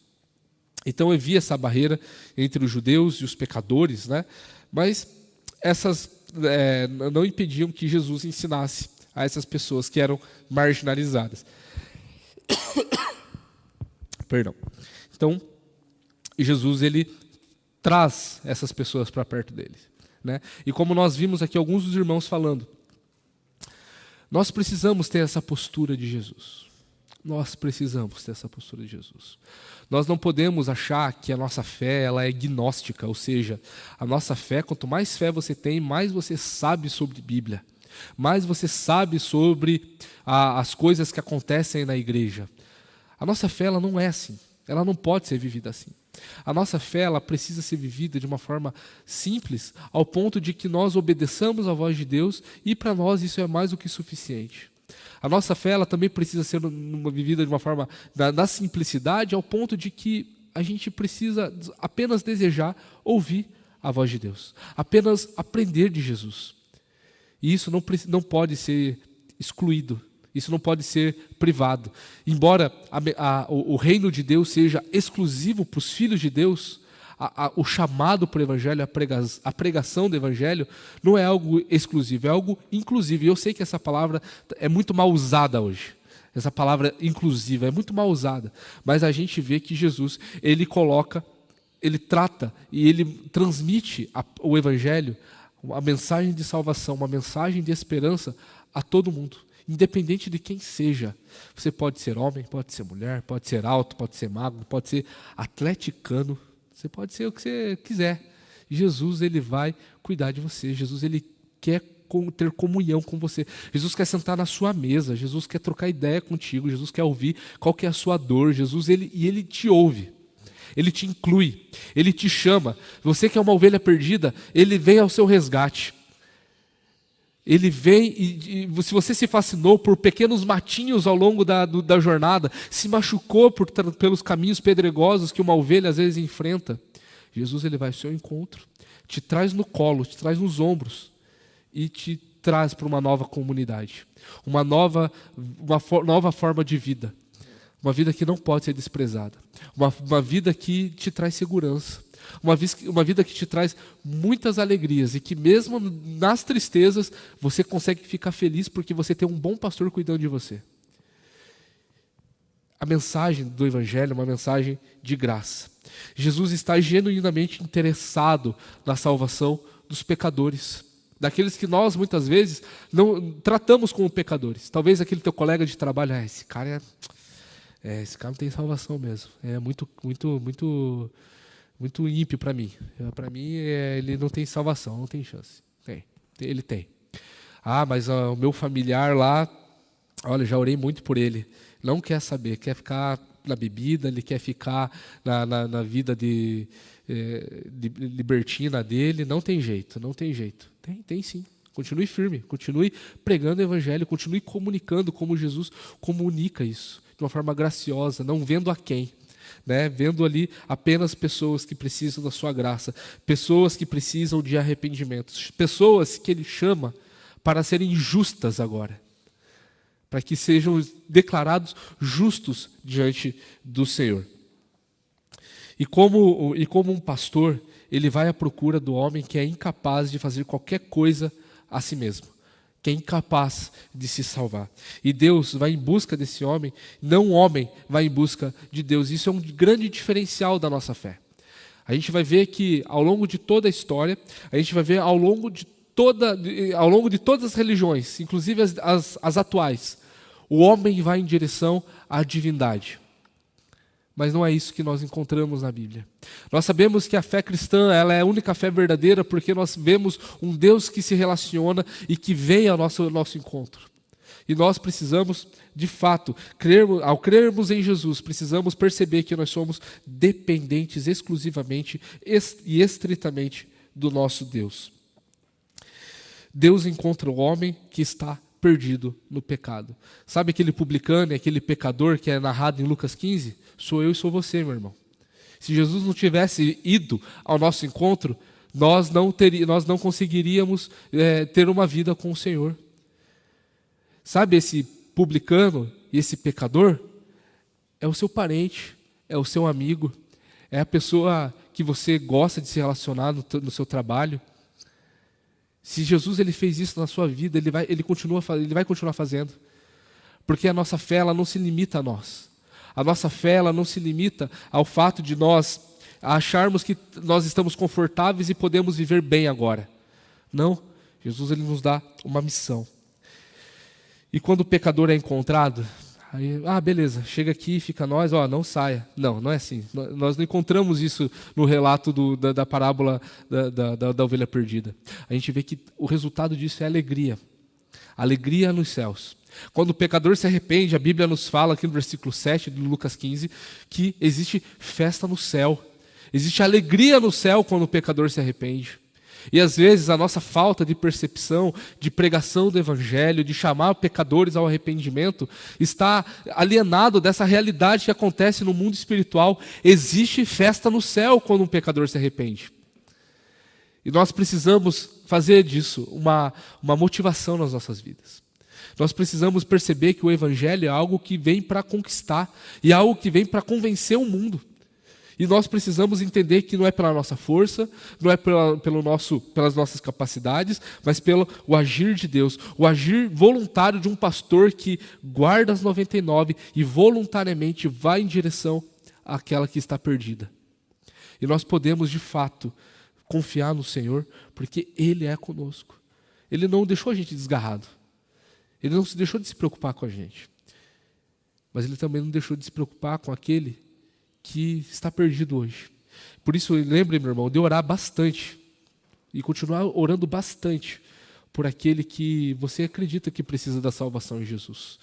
Então havia essa barreira entre os judeus e os pecadores, né? Mas essas não impediam que Jesus ensinasse a essas pessoas que eram marginalizadas. Perdão. Então, Jesus ele traz essas pessoas para perto dele, né? E como nós vimos aqui alguns dos irmãos falando, nós precisamos ter essa postura de Jesus. Nós precisamos ter essa postura de Jesus. Nós não podemos achar que a nossa fé ela é gnóstica, ou seja, a nossa fé, quanto mais fé você tem, mais você sabe sobre Bíblia, mais você sabe sobre as coisas que acontecem na igreja. A nossa fé ela não é assim, ela não pode ser vivida assim. A nossa fé ela precisa ser vivida de uma forma simples, ao ponto de que nós obedeçamos à voz de Deus e para nós isso é mais do que suficiente. A nossa fé ela também precisa ser vivida de uma forma na simplicidade, ao ponto de que a gente precisa apenas desejar ouvir a voz de Deus, apenas aprender de Jesus. E isso não pode ser excluído, isso não pode ser privado. Embora o reino de Deus seja exclusivo para os filhos de Deus, o chamado para o Evangelho, a pregação do Evangelho, não é algo exclusivo, é algo inclusivo. E eu sei que essa palavra é muito mal usada hoje. Essa palavra inclusiva é muito mal usada. Mas a gente vê que Jesus, ele trata e ele transmite o Evangelho, a mensagem de salvação, uma mensagem de esperança a todo mundo. independente de quem seja. Você pode ser homem, pode ser mulher, pode ser alto, pode ser magro, pode ser atleticano, você pode ser o que você quiser. Jesus, ele vai cuidar de você. Jesus, ele quer ter comunhão com você. Jesus quer sentar na sua mesa. Jesus quer trocar ideia contigo. Jesus quer ouvir qual que é a sua dor. Jesus, ele te ouve. Ele te inclui. Ele te chama. Você que é uma ovelha perdida, ele vem ao seu resgate. Ele vem e se você se fascinou por pequenos matinhos ao longo da jornada, se machucou pelos caminhos pedregosos que uma ovelha às vezes enfrenta, Jesus, ele vai ao seu encontro, te traz no colo, te traz nos ombros e te traz para uma nova comunidade, uma nova forma de vida, uma vida que não pode ser desprezada, uma vida que te traz segurança, uma vida que te traz muitas alegrias e que mesmo nas tristezas você consegue ficar feliz porque você tem um bom pastor cuidando de você. A mensagem do Evangelho é uma mensagem de graça. Jesus está genuinamente interessado na salvação dos pecadores, daqueles que nós muitas vezes não tratamos como pecadores. Talvez aquele teu colega de trabalho, esse cara não tem salvação mesmo, é muito ímpio para mim. Para mim, ele não tem salvação, não tem chance. Ele tem. Mas o meu familiar lá, olha, já orei muito por ele. Não quer saber, quer ficar na bebida, ele quer ficar na vida de libertina dele. Não tem jeito, não tem jeito. Tem sim. Continue firme, continue pregando o Evangelho, continue comunicando como Jesus comunica isso, de uma forma graciosa, não vendo a quem. Vendo ali apenas pessoas que precisam da sua graça, pessoas que precisam de arrependimento, pessoas que ele chama para serem justas agora, para que sejam declarados justos diante do Senhor. E como um pastor, ele vai à procura do homem que é incapaz de fazer qualquer coisa a si mesmo, que é incapaz de se salvar. E Deus vai em busca desse homem, não o homem vai em busca de Deus. Isso é um grande diferencial da nossa fé. A gente vai ver que ao longo de toda a história, a gente vai ver ao longo de todas as religiões, inclusive as atuais, o homem vai em direção à divindade. Mas não é isso que nós encontramos na Bíblia. Nós sabemos que a fé cristã ela é a única fé verdadeira porque nós vemos um Deus que se relaciona e que vem ao nosso encontro. E nós precisamos, de fato, ao crermos em Jesus, precisamos perceber que nós somos dependentes exclusivamente e estritamente do nosso Deus. Deus encontra o homem que está perdido no pecado. Sabe aquele publicano, aquele pecador que é narrado em Lucas 15? Sou eu e sou você, meu irmão. Se Jesus não tivesse ido ao nosso encontro, nós não conseguiríamos ter uma vida com o Senhor. Sabe esse publicano e esse pecador? É o seu parente, é o seu amigo, é a pessoa que você gosta de se relacionar no seu trabalho. Se Jesus ele fez isso na sua vida, ele vai continuar fazendo. Porque a nossa fé ela não se limita a nós. A nossa fé ela não se limita ao fato de nós acharmos que nós estamos confortáveis e podemos viver bem agora. Não, Jesus ele nos dá uma missão. E quando o pecador é encontrado, aí, beleza, chega aqui, fica nós, não saia. Não é assim. Nós não encontramos isso no relato da parábola da ovelha perdida. A gente vê que o resultado disso é alegria. Alegria nos céus. Quando o pecador se arrepende, a Bíblia nos fala aqui no versículo 7 de Lucas 15, que existe festa no céu. Existe alegria no céu quando o pecador se arrepende. E às vezes a nossa falta de percepção, de pregação do Evangelho, de chamar pecadores ao arrependimento, está alienado dessa realidade que acontece no mundo espiritual. Existe festa no céu quando um pecador se arrepende. E nós precisamos fazer disso uma motivação nas nossas vidas. Nós precisamos perceber que o Evangelho é algo que vem para conquistar e algo que vem para convencer o mundo. E nós precisamos entender que não é pela nossa força, não é pelas nossas capacidades, mas pelo o agir de Deus, o agir voluntário de um pastor que guarda as 99 e voluntariamente vai em direção àquela que está perdida. E nós podemos, de fato, confiar no Senhor, porque Ele é conosco. Ele não deixou a gente desgarrado. Ele não se deixou de se preocupar com a gente. Mas Ele também não deixou de se preocupar com aquele que está perdido hoje. Por isso, lembre, meu irmão, de orar bastante. E continuar orando bastante por aquele que você acredita que precisa da salvação em Jesus.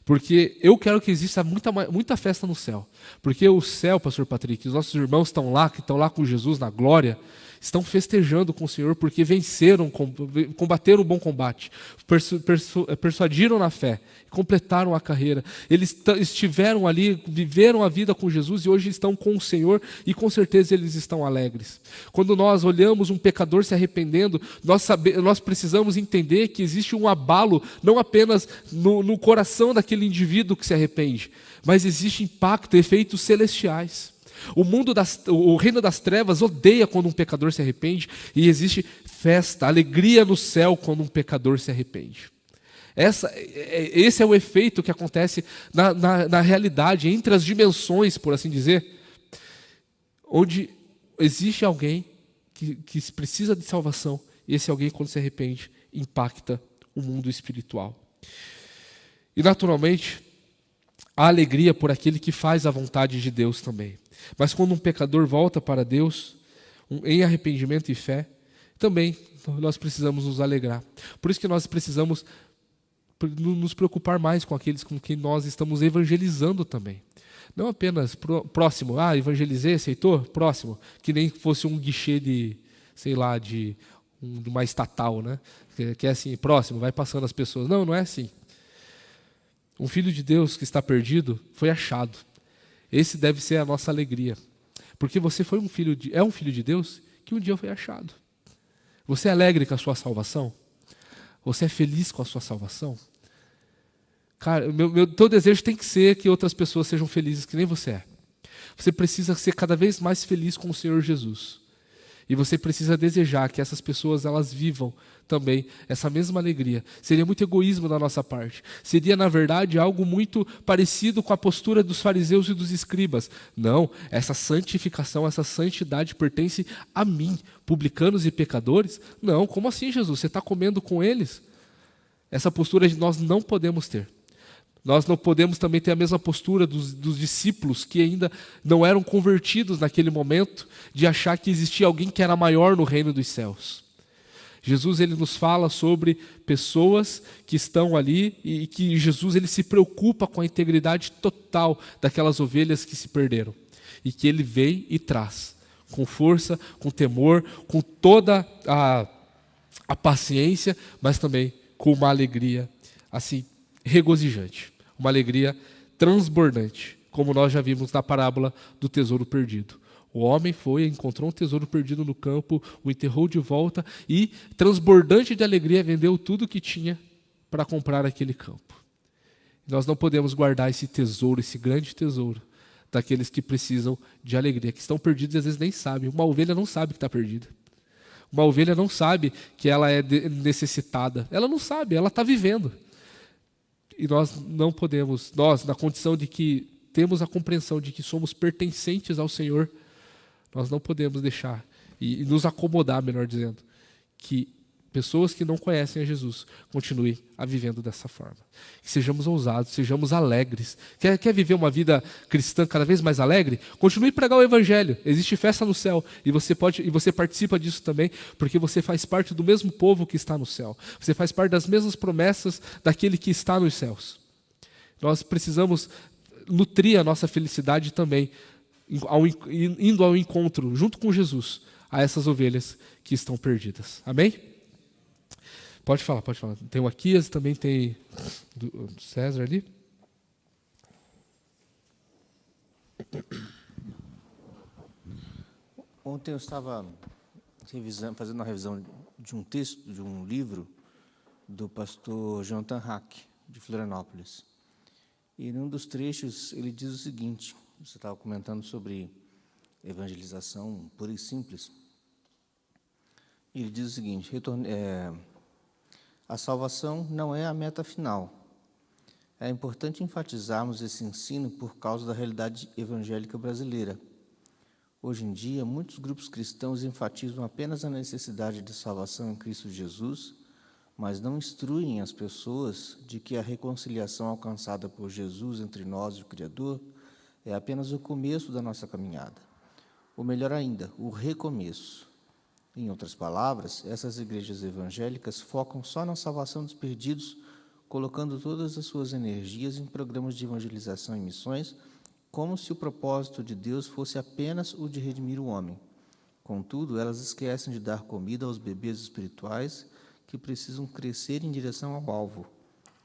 Porque eu quero que exista muita festa no céu. Porque o céu, pastor Patrick, os nossos irmãos estão lá, que estão lá com Jesus na glória, estão festejando com o Senhor porque venceram, combateram o bom combate, persuadiram na fé, completaram a carreira. Eles estiveram ali, viveram a vida com Jesus e hoje estão com o Senhor e com certeza eles estão alegres. Quando nós olhamos um pecador se arrependendo, nós precisamos entender que existe um abalo, não apenas no coração daquele indivíduo que se arrepende, mas existe impacto, efeitos celestiais. O reino das trevas odeia quando um pecador se arrepende e existe festa, alegria no céu quando um pecador se arrepende. Esse é o efeito que acontece na realidade, entre as dimensões, por assim dizer, onde existe alguém que precisa de salvação e esse alguém, quando se arrepende, impacta o mundo espiritual. E, naturalmente, há alegria por aquele que faz a vontade de Deus também. Mas quando um pecador volta para Deus, em arrependimento e fé, também nós precisamos nos alegrar. Por isso que nós precisamos nos preocupar mais com aqueles com quem nós estamos evangelizando também. Não apenas próximo, evangelizei, aceitou? Próximo, que nem fosse um guichê de uma estatal, né? Que é assim, próximo, vai passando as pessoas. Não é assim. Um filho de Deus que está perdido foi achado. Esse deve ser a nossa alegria. Porque você é um filho de Deus que um dia foi achado. Você é alegre com a sua salvação? Você é feliz com a sua salvação? Cara, teu desejo tem que ser que outras pessoas sejam felizes que nem você é. Você precisa ser cada vez mais feliz com o Senhor Jesus. E você precisa desejar que essas pessoas elas vivam também essa mesma alegria. Seria muito egoísmo da nossa parte. Seria, na verdade, algo muito parecido com a postura dos fariseus e dos escribas. Não, essa santificação, essa santidade pertence a mim, publicanos e pecadores? Não, como assim, Jesus? Você está comendo com eles? Essa postura nós não podemos ter. Nós não podemos também ter a mesma postura dos discípulos que ainda não eram convertidos naquele momento, de achar que existia alguém que era maior no reino dos céus. Jesus ele nos fala sobre pessoas que estão ali e que Jesus ele se preocupa com a integridade total daquelas ovelhas que se perderam. E que ele vem e traz, com força, com temor, com toda a paciência, mas também com uma alegria assim regozijante. Uma alegria transbordante, como nós já vimos na parábola do tesouro perdido. O homem foi, encontrou um tesouro perdido no campo, o enterrou de volta e, transbordante de alegria, vendeu tudo que tinha para comprar aquele campo. Nós não podemos guardar esse tesouro, esse grande tesouro, daqueles que precisam de alegria, que estão perdidos e às vezes nem sabem. Uma ovelha não sabe que está perdida. Uma ovelha não sabe que ela é necessitada. Ela não sabe, ela está vivendo. E nós não podemos, na condição de que temos a compreensão de que somos pertencentes ao Senhor, nós não podemos deixar e nos acomodar, melhor dizendo, que pessoas que não conhecem a Jesus continuem vivendo dessa forma. Que sejamos ousados, sejamos alegres. Quer viver uma vida cristã cada vez mais alegre? Continue a pregar o Evangelho. Existe festa no céu e você participa disso também, porque você faz parte do mesmo povo que está no céu. Você faz parte das mesmas promessas daquele que está nos céus. Nós precisamos nutrir a nossa felicidade também, indo ao encontro, junto com Jesus, a essas ovelhas que estão perdidas. Amém? Pode falar. Tem o Aquias, também tem do César ali. Ontem eu estava fazendo uma revisão de um texto, de um livro, do pastor Jonathan Hack, de Florianópolis. E num dos trechos ele diz o seguinte, você estava comentando sobre evangelização pura e simples. Ele diz o seguinte, a salvação não é a meta final. É importante enfatizarmos esse ensino por causa da realidade evangélica brasileira. Hoje em dia, muitos grupos cristãos enfatizam apenas a necessidade de salvação em Cristo Jesus, mas não instruem as pessoas de que a reconciliação alcançada por Jesus entre nós e o Criador é apenas o começo da nossa caminhada. Ou melhor ainda, o recomeço. Em outras palavras, essas igrejas evangélicas focam só na salvação dos perdidos, colocando todas as suas energias em programas de evangelização e missões, como se o propósito de Deus fosse apenas o de redimir o homem. Contudo, elas esquecem de dar comida aos bebês espirituais que precisam crescer em direção ao alvo.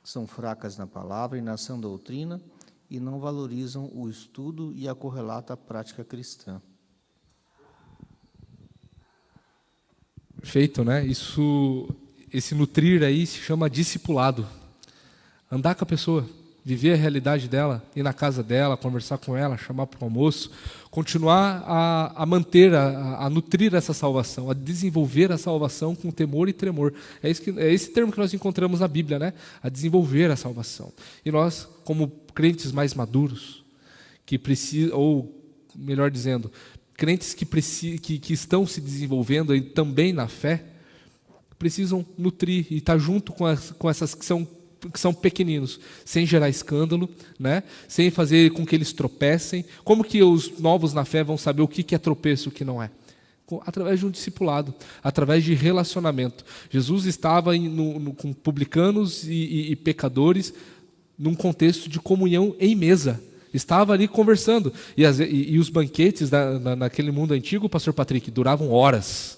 São fracas na palavra e na sã doutrina e não valorizam o estudo e a correlata prática cristã. Perfeito, né? Esse nutrir aí se chama discipulado. Andar com a pessoa, viver a realidade dela, ir na casa dela, conversar com ela, chamar para o almoço, continuar a manter, a nutrir essa salvação, a desenvolver a salvação com temor e tremor. É esse termo que nós encontramos na Bíblia, né? A desenvolver a salvação. E nós, como crentes mais maduros, que precisam, ou melhor dizendo, crentes que estão se desenvolvendo e também na fé, precisam nutrir e estar junto com essas que são pequeninos, sem gerar escândalo, né? Sem fazer com que eles tropecem. Como que os novos na fé vão saber o que é tropeço e o que não é? Através de um discipulado, através de relacionamento. Jesus estava com publicanos e pecadores num contexto de comunhão em mesa. Estava ali conversando. E os banquetes naquele mundo antigo, pastor Patrick, duravam horas.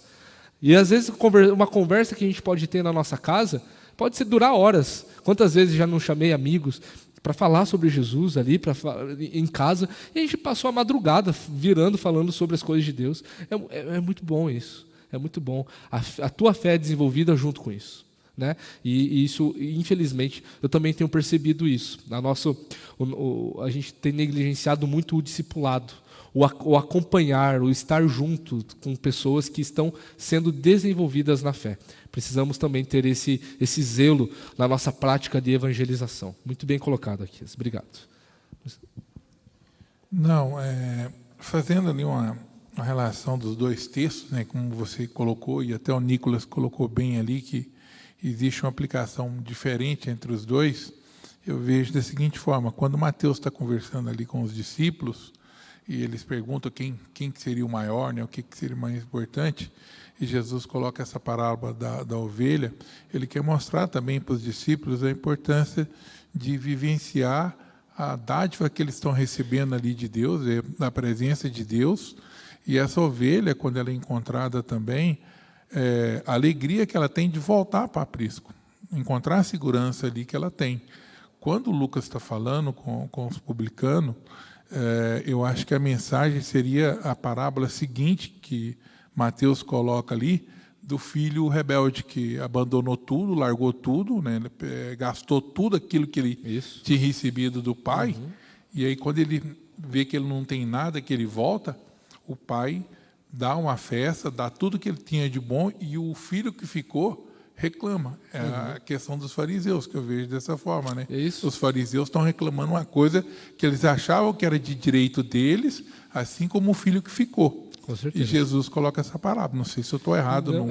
E às vezes uma conversa que a gente pode ter na nossa casa pode durar horas. Quantas vezes já não chamei amigos para falar sobre Jesus ali em casa, e a gente passou a madrugada falando sobre as coisas de Deus. É muito bom isso. É muito bom. A tua fé é desenvolvida junto com isso. Né? E isso, infelizmente, eu também tenho percebido isso. A gente tem negligenciado muito o discipulado, o acompanhar, o estar junto com pessoas que estão sendo desenvolvidas na fé. Precisamos também ter esse zelo na nossa prática de evangelização. Muito bem colocado aqui. Obrigado. Não, fazendo ali uma relação dos dois textos, né, como você colocou, e até o Nicolas colocou bem ali, que existe uma aplicação diferente entre os dois, eu vejo da seguinte forma: quando Mateus está conversando ali com os discípulos, e eles perguntam quem que seria o maior, né, o que seria mais importante, e Jesus coloca essa parábola da ovelha, ele quer mostrar também para os discípulos a importância de vivenciar a dádiva que eles estão recebendo ali de Deus, da presença de Deus, e essa ovelha, quando ela é encontrada também, a alegria que ela tem de voltar para aprisco, encontrar a segurança ali que ela tem. Quando o Lucas está falando com os publicanos, eu acho que a mensagem seria a parábola seguinte que Mateus coloca ali, do filho rebelde que abandonou tudo, largou tudo, né, gastou tudo aquilo que ele tinha recebido do pai, e aí quando ele vê que ele não tem nada, que ele volta, o pai dá uma festa, dá tudo que ele tinha de bom, e o filho que ficou reclama. É a questão dos fariseus, que eu vejo dessa forma, né? Os fariseus estão reclamando uma coisa que eles achavam que era de direito deles, assim como o filho que ficou. Com certeza. E Jesus coloca essa parábola. Não sei se eu estou errado. Não,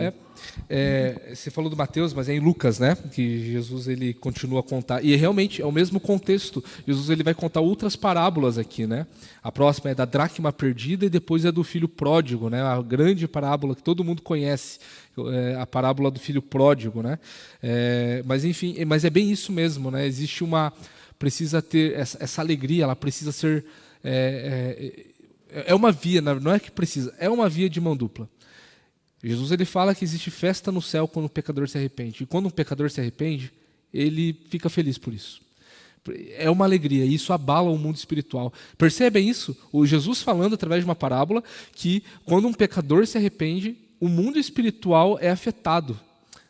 você falou do Mateus, mas é em Lucas, né? Que Jesus ele continua a contar. E realmente é o mesmo contexto. Jesus ele vai contar outras parábolas aqui, né? A próxima é da dracma perdida e depois é do filho pródigo, né? A grande parábola que todo mundo conhece, a parábola do filho pródigo, né? Mas enfim, mas é bem isso mesmo, né? Precisa ter essa alegria, ela precisa ser é uma via, não é que precisa, é uma via de mão dupla. Jesus ele fala que existe festa no céu quando o pecador se arrepende. E quando um pecador se arrepende, ele fica feliz por isso. É uma alegria, e isso abala o mundo espiritual. Percebem isso? O Jesus falando através de uma parábola que quando um pecador se arrepende, o mundo espiritual é afetado.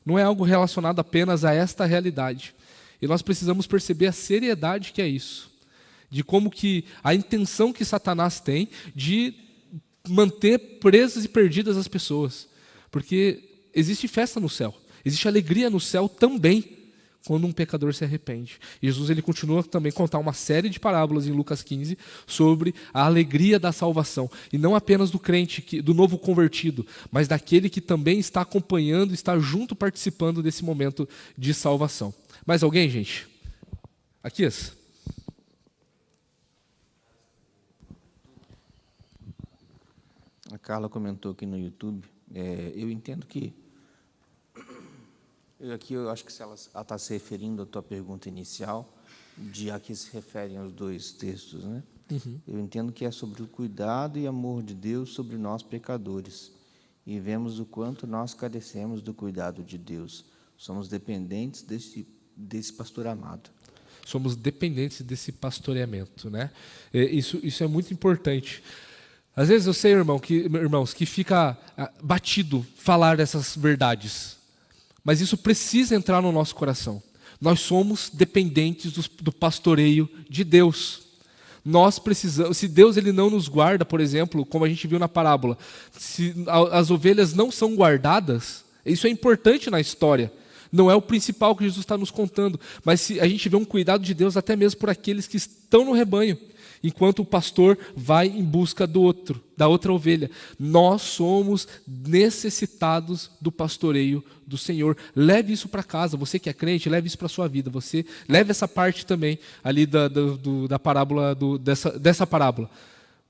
Não é algo relacionado apenas a esta realidade. E nós precisamos perceber a seriedade que é isso. De como que a intenção que Satanás tem de manter presas e perdidas as pessoas. Porque existe festa no céu, existe alegria no céu também, quando um pecador se arrepende. Jesus ele continua também a contar uma série de parábolas em Lucas 15 sobre a alegria da salvação. E não apenas do crente, do novo convertido, mas daquele que também está acompanhando, está junto participando desse momento de salvação. Mais alguém, gente? Aqui, A Carla comentou aqui no YouTube. Eu entendo que... eu acho que ela está se referindo à tua pergunta inicial, de a que se referem os dois textos, né? Uhum. Eu entendo que é sobre o cuidado e amor de Deus sobre nós pecadores. E vemos o quanto nós carecemos do cuidado de Deus. Somos dependentes desse pastor amado. Somos dependentes desse pastoreamento, né? Isso é muito importante. Às vezes eu sei, irmãos, que fica batido falar dessas verdades. Mas isso precisa entrar no nosso coração. Nós somos dependentes do pastoreio de Deus. Nós precisamos, se Deus ele não nos guarda, por exemplo, como a gente viu na parábola, se as ovelhas não são guardadas, isso é importante na história. Não é o principal que Jesus está nos contando, mas se a gente vê um cuidado de Deus até mesmo por aqueles que estão no rebanho, enquanto o pastor vai em busca da outra ovelha. Nós somos necessitados do pastoreio do Senhor. Leve isso para casa, você que é crente, leve isso para a sua vida. Você leve essa parte também ali da parábola, dessa parábola.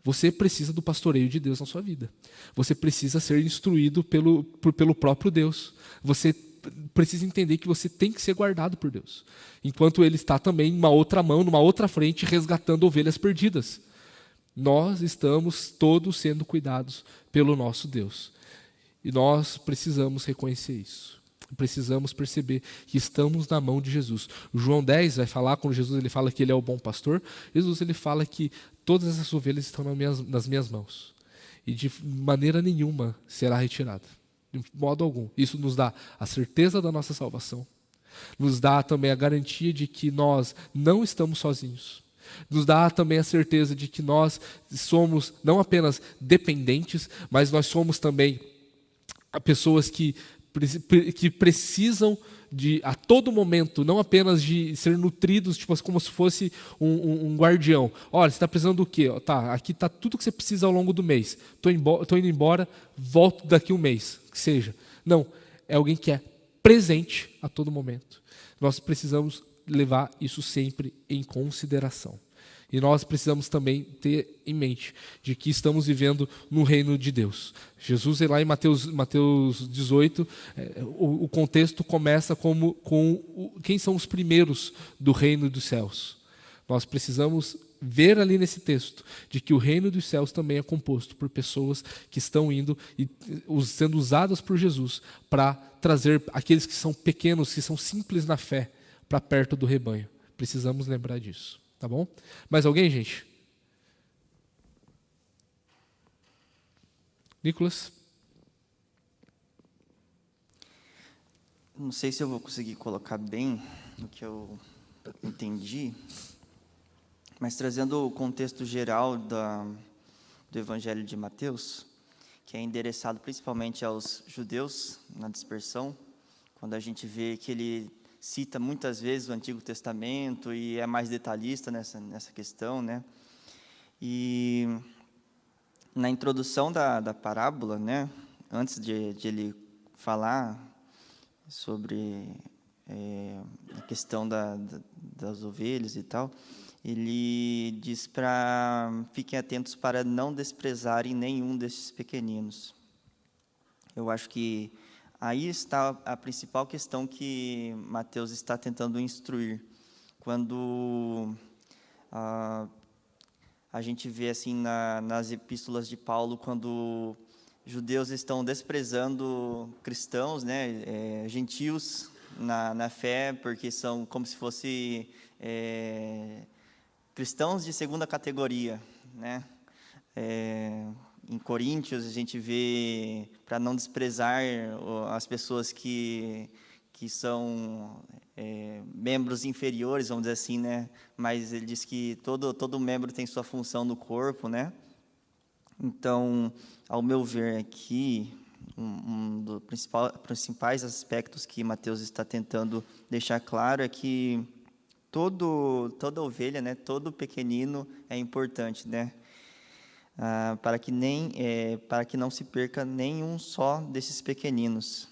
Você precisa do pastoreio de Deus na sua vida. Você precisa ser instruído pelo próprio Deus. Você precisa entender que você tem que ser guardado por Deus, enquanto Ele está também numa outra mão, numa outra frente, resgatando ovelhas perdidas. Nós estamos todos sendo cuidados pelo nosso Deus. E nós precisamos reconhecer isso. Precisamos perceber que estamos na mão de Jesus. O João 10 vai falar, quando Jesus ele fala que Ele é o bom pastor, Jesus ele fala que todas essas ovelhas estão nas minhas mãos. E de maneira nenhuma será retirada. De modo algum. Isso nos dá a certeza da nossa salvação. Nos dá também a garantia de que nós não estamos sozinhos. Nos dá também a certeza de que nós somos não apenas dependentes, mas nós somos também pessoas que precisam a todo momento, não apenas de ser nutridos, tipo, como se fosse um guardião. Olha, você está precisando do quê? Tá, aqui está tudo que você precisa ao longo do mês. Estou indo embora, volto daqui um mês, que seja. Não, é alguém que é presente a todo momento. Nós precisamos levar isso sempre em consideração. E nós precisamos também ter em mente de que estamos vivendo no reino de Deus. Jesus, lá em Mateus 18, o contexto começa com quem são os primeiros do reino dos céus. Nós precisamos ver ali nesse texto de que o reino dos céus também é composto por pessoas que estão indo e sendo usadas por Jesus para trazer aqueles que são pequenos, que são simples na fé, para perto do rebanho. Precisamos lembrar disso. Tá bom? Mais alguém, gente? Nicolas? Não sei se eu vou conseguir colocar bem o que eu entendi, mas trazendo o contexto geral do Evangelho de Mateus, que é endereçado principalmente aos judeus na dispersão, quando a gente vê que ele cita muitas vezes o Antigo Testamento e é mais detalhista nessa questão, né? E na introdução da parábola, né, antes de ele falar sobre a questão das ovelhas e tal, ele diz para fiquem atentos para não desprezarem nenhum desses pequeninos. Eu acho que aí está a principal questão que Mateus está tentando instruir. Quando a gente vê assim nas epístolas de Paulo, quando judeus estão desprezando cristãos, né, gentios na fé, porque são como se fossem cristãos de segunda categoria, né? Em Coríntios, a gente vê, para não desprezar as pessoas que são membros inferiores, vamos dizer assim, né? Mas ele diz que todo membro tem sua função no corpo, né? Então, ao meu ver aqui, Um dos principais aspectos que Mateus está tentando deixar claro é que toda ovelha, né, todo pequenino é importante, né? Para que não se perca nenhum só desses pequeninos.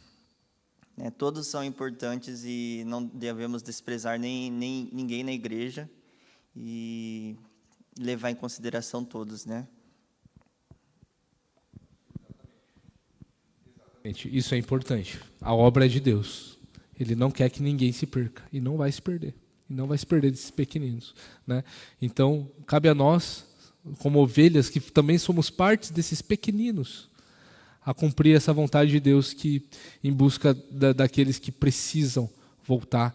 Todos são importantes e não devemos desprezar nem ninguém na igreja e levar em consideração todos, né? Isso é importante. A obra é de Deus. Ele não quer que ninguém se perca e não vai se perder. E não vai se perder desses pequeninos, né? Então, cabe a nós, como ovelhas, que também somos partes desses pequeninos, a cumprir essa vontade de Deus que em busca daqueles que precisam voltar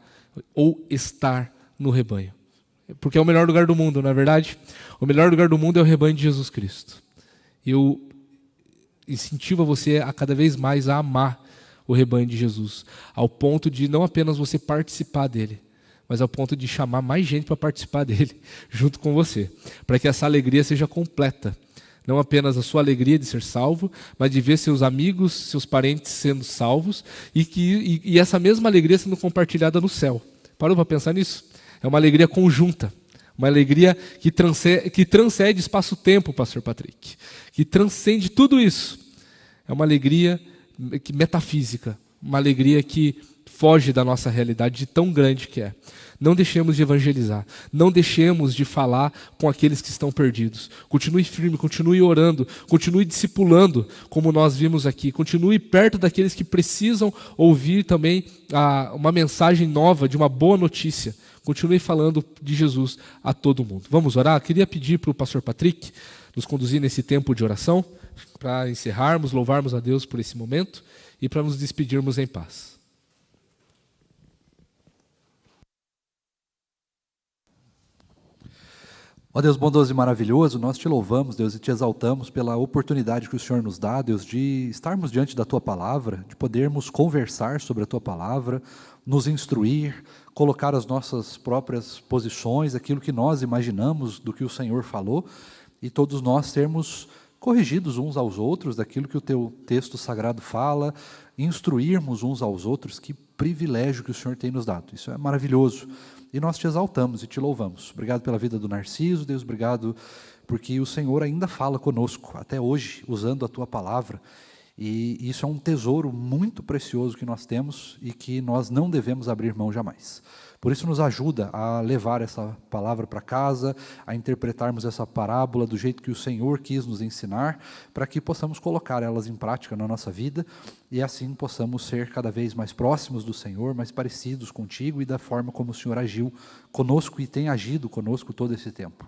ou estar no rebanho. Porque é o melhor lugar do mundo, não é verdade? O melhor lugar do mundo é o rebanho de Jesus Cristo. Eu incentivo você a cada vez mais a amar o rebanho de Jesus, ao ponto de não apenas você participar dele, mas ao ponto de chamar mais gente para participar dele, junto com você, para que essa alegria seja completa. Não apenas a sua alegria de ser salvo, mas de ver seus amigos, seus parentes sendo salvos e essa mesma alegria sendo compartilhada no céu. Parou para pensar nisso? É uma alegria conjunta, uma alegria que transcende espaço-tempo, pastor Patrick, que transcende tudo isso. É uma alegria metafísica, uma alegria que foge da nossa realidade de tão grande que é. Não deixemos de evangelizar, não deixemos de falar com aqueles que estão perdidos. Continue firme, continue orando, continue discipulando, como nós vimos aqui. Continue perto daqueles que precisam ouvir também uma mensagem nova, de uma boa notícia. Continue falando de Jesus a todo mundo. Vamos orar? Queria pedir para o pastor Patrick nos conduzir nesse tempo de oração, para encerrarmos, louvarmos a Deus por esse momento e para nos despedirmos em paz. Ó Deus bondoso e maravilhoso, nós te louvamos, Deus, e te exaltamos pela oportunidade que o Senhor nos dá, Deus, de estarmos diante da Tua Palavra, de podermos conversar sobre a Tua Palavra, nos instruir, colocar as nossas próprias posições, aquilo que nós imaginamos do que o Senhor falou, e todos nós sermos corrigidos uns aos outros daquilo que o Teu texto sagrado fala, instruirmos uns aos outros. Que privilégio que o Senhor tem nos dado, isso é maravilhoso. E nós te exaltamos e te louvamos. Obrigado pela vida do Narciso, Deus, obrigado porque o Senhor ainda fala conosco, até hoje, usando a Tua Palavra. E isso é um tesouro muito precioso que nós temos e que nós não devemos abrir mão jamais. Por isso nos ajuda a levar essa palavra para casa, a interpretarmos essa parábola do jeito que o Senhor quis nos ensinar, para que possamos colocar elas em prática na nossa vida e assim possamos ser cada vez mais próximos do Senhor, mais parecidos contigo e da forma como o Senhor agiu conosco e tem agido conosco todo esse tempo.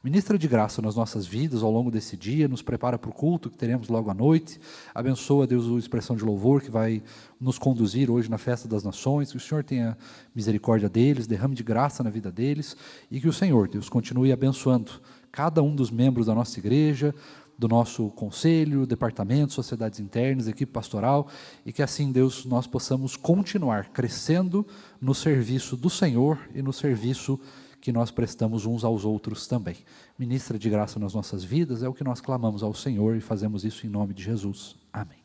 Ministra de graça nas nossas vidas ao longo desse dia, nos prepara para o culto que teremos logo à noite, abençoa, Deus, a expressão de louvor que vai nos conduzir hoje na festa das nações, que o Senhor tenha misericórdia deles, derrame de graça na vida deles, e que o Senhor, Deus, continue abençoando cada um dos membros da nossa igreja, do nosso conselho, departamento, sociedades internas, equipe pastoral, e que assim, Deus, nós possamos continuar crescendo no serviço do Senhor e no serviço que nós prestamos uns aos outros também. Ministra de graça nas nossas vidas, é o que nós clamamos ao Senhor e fazemos isso em nome de Jesus. Amém.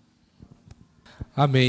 Amém.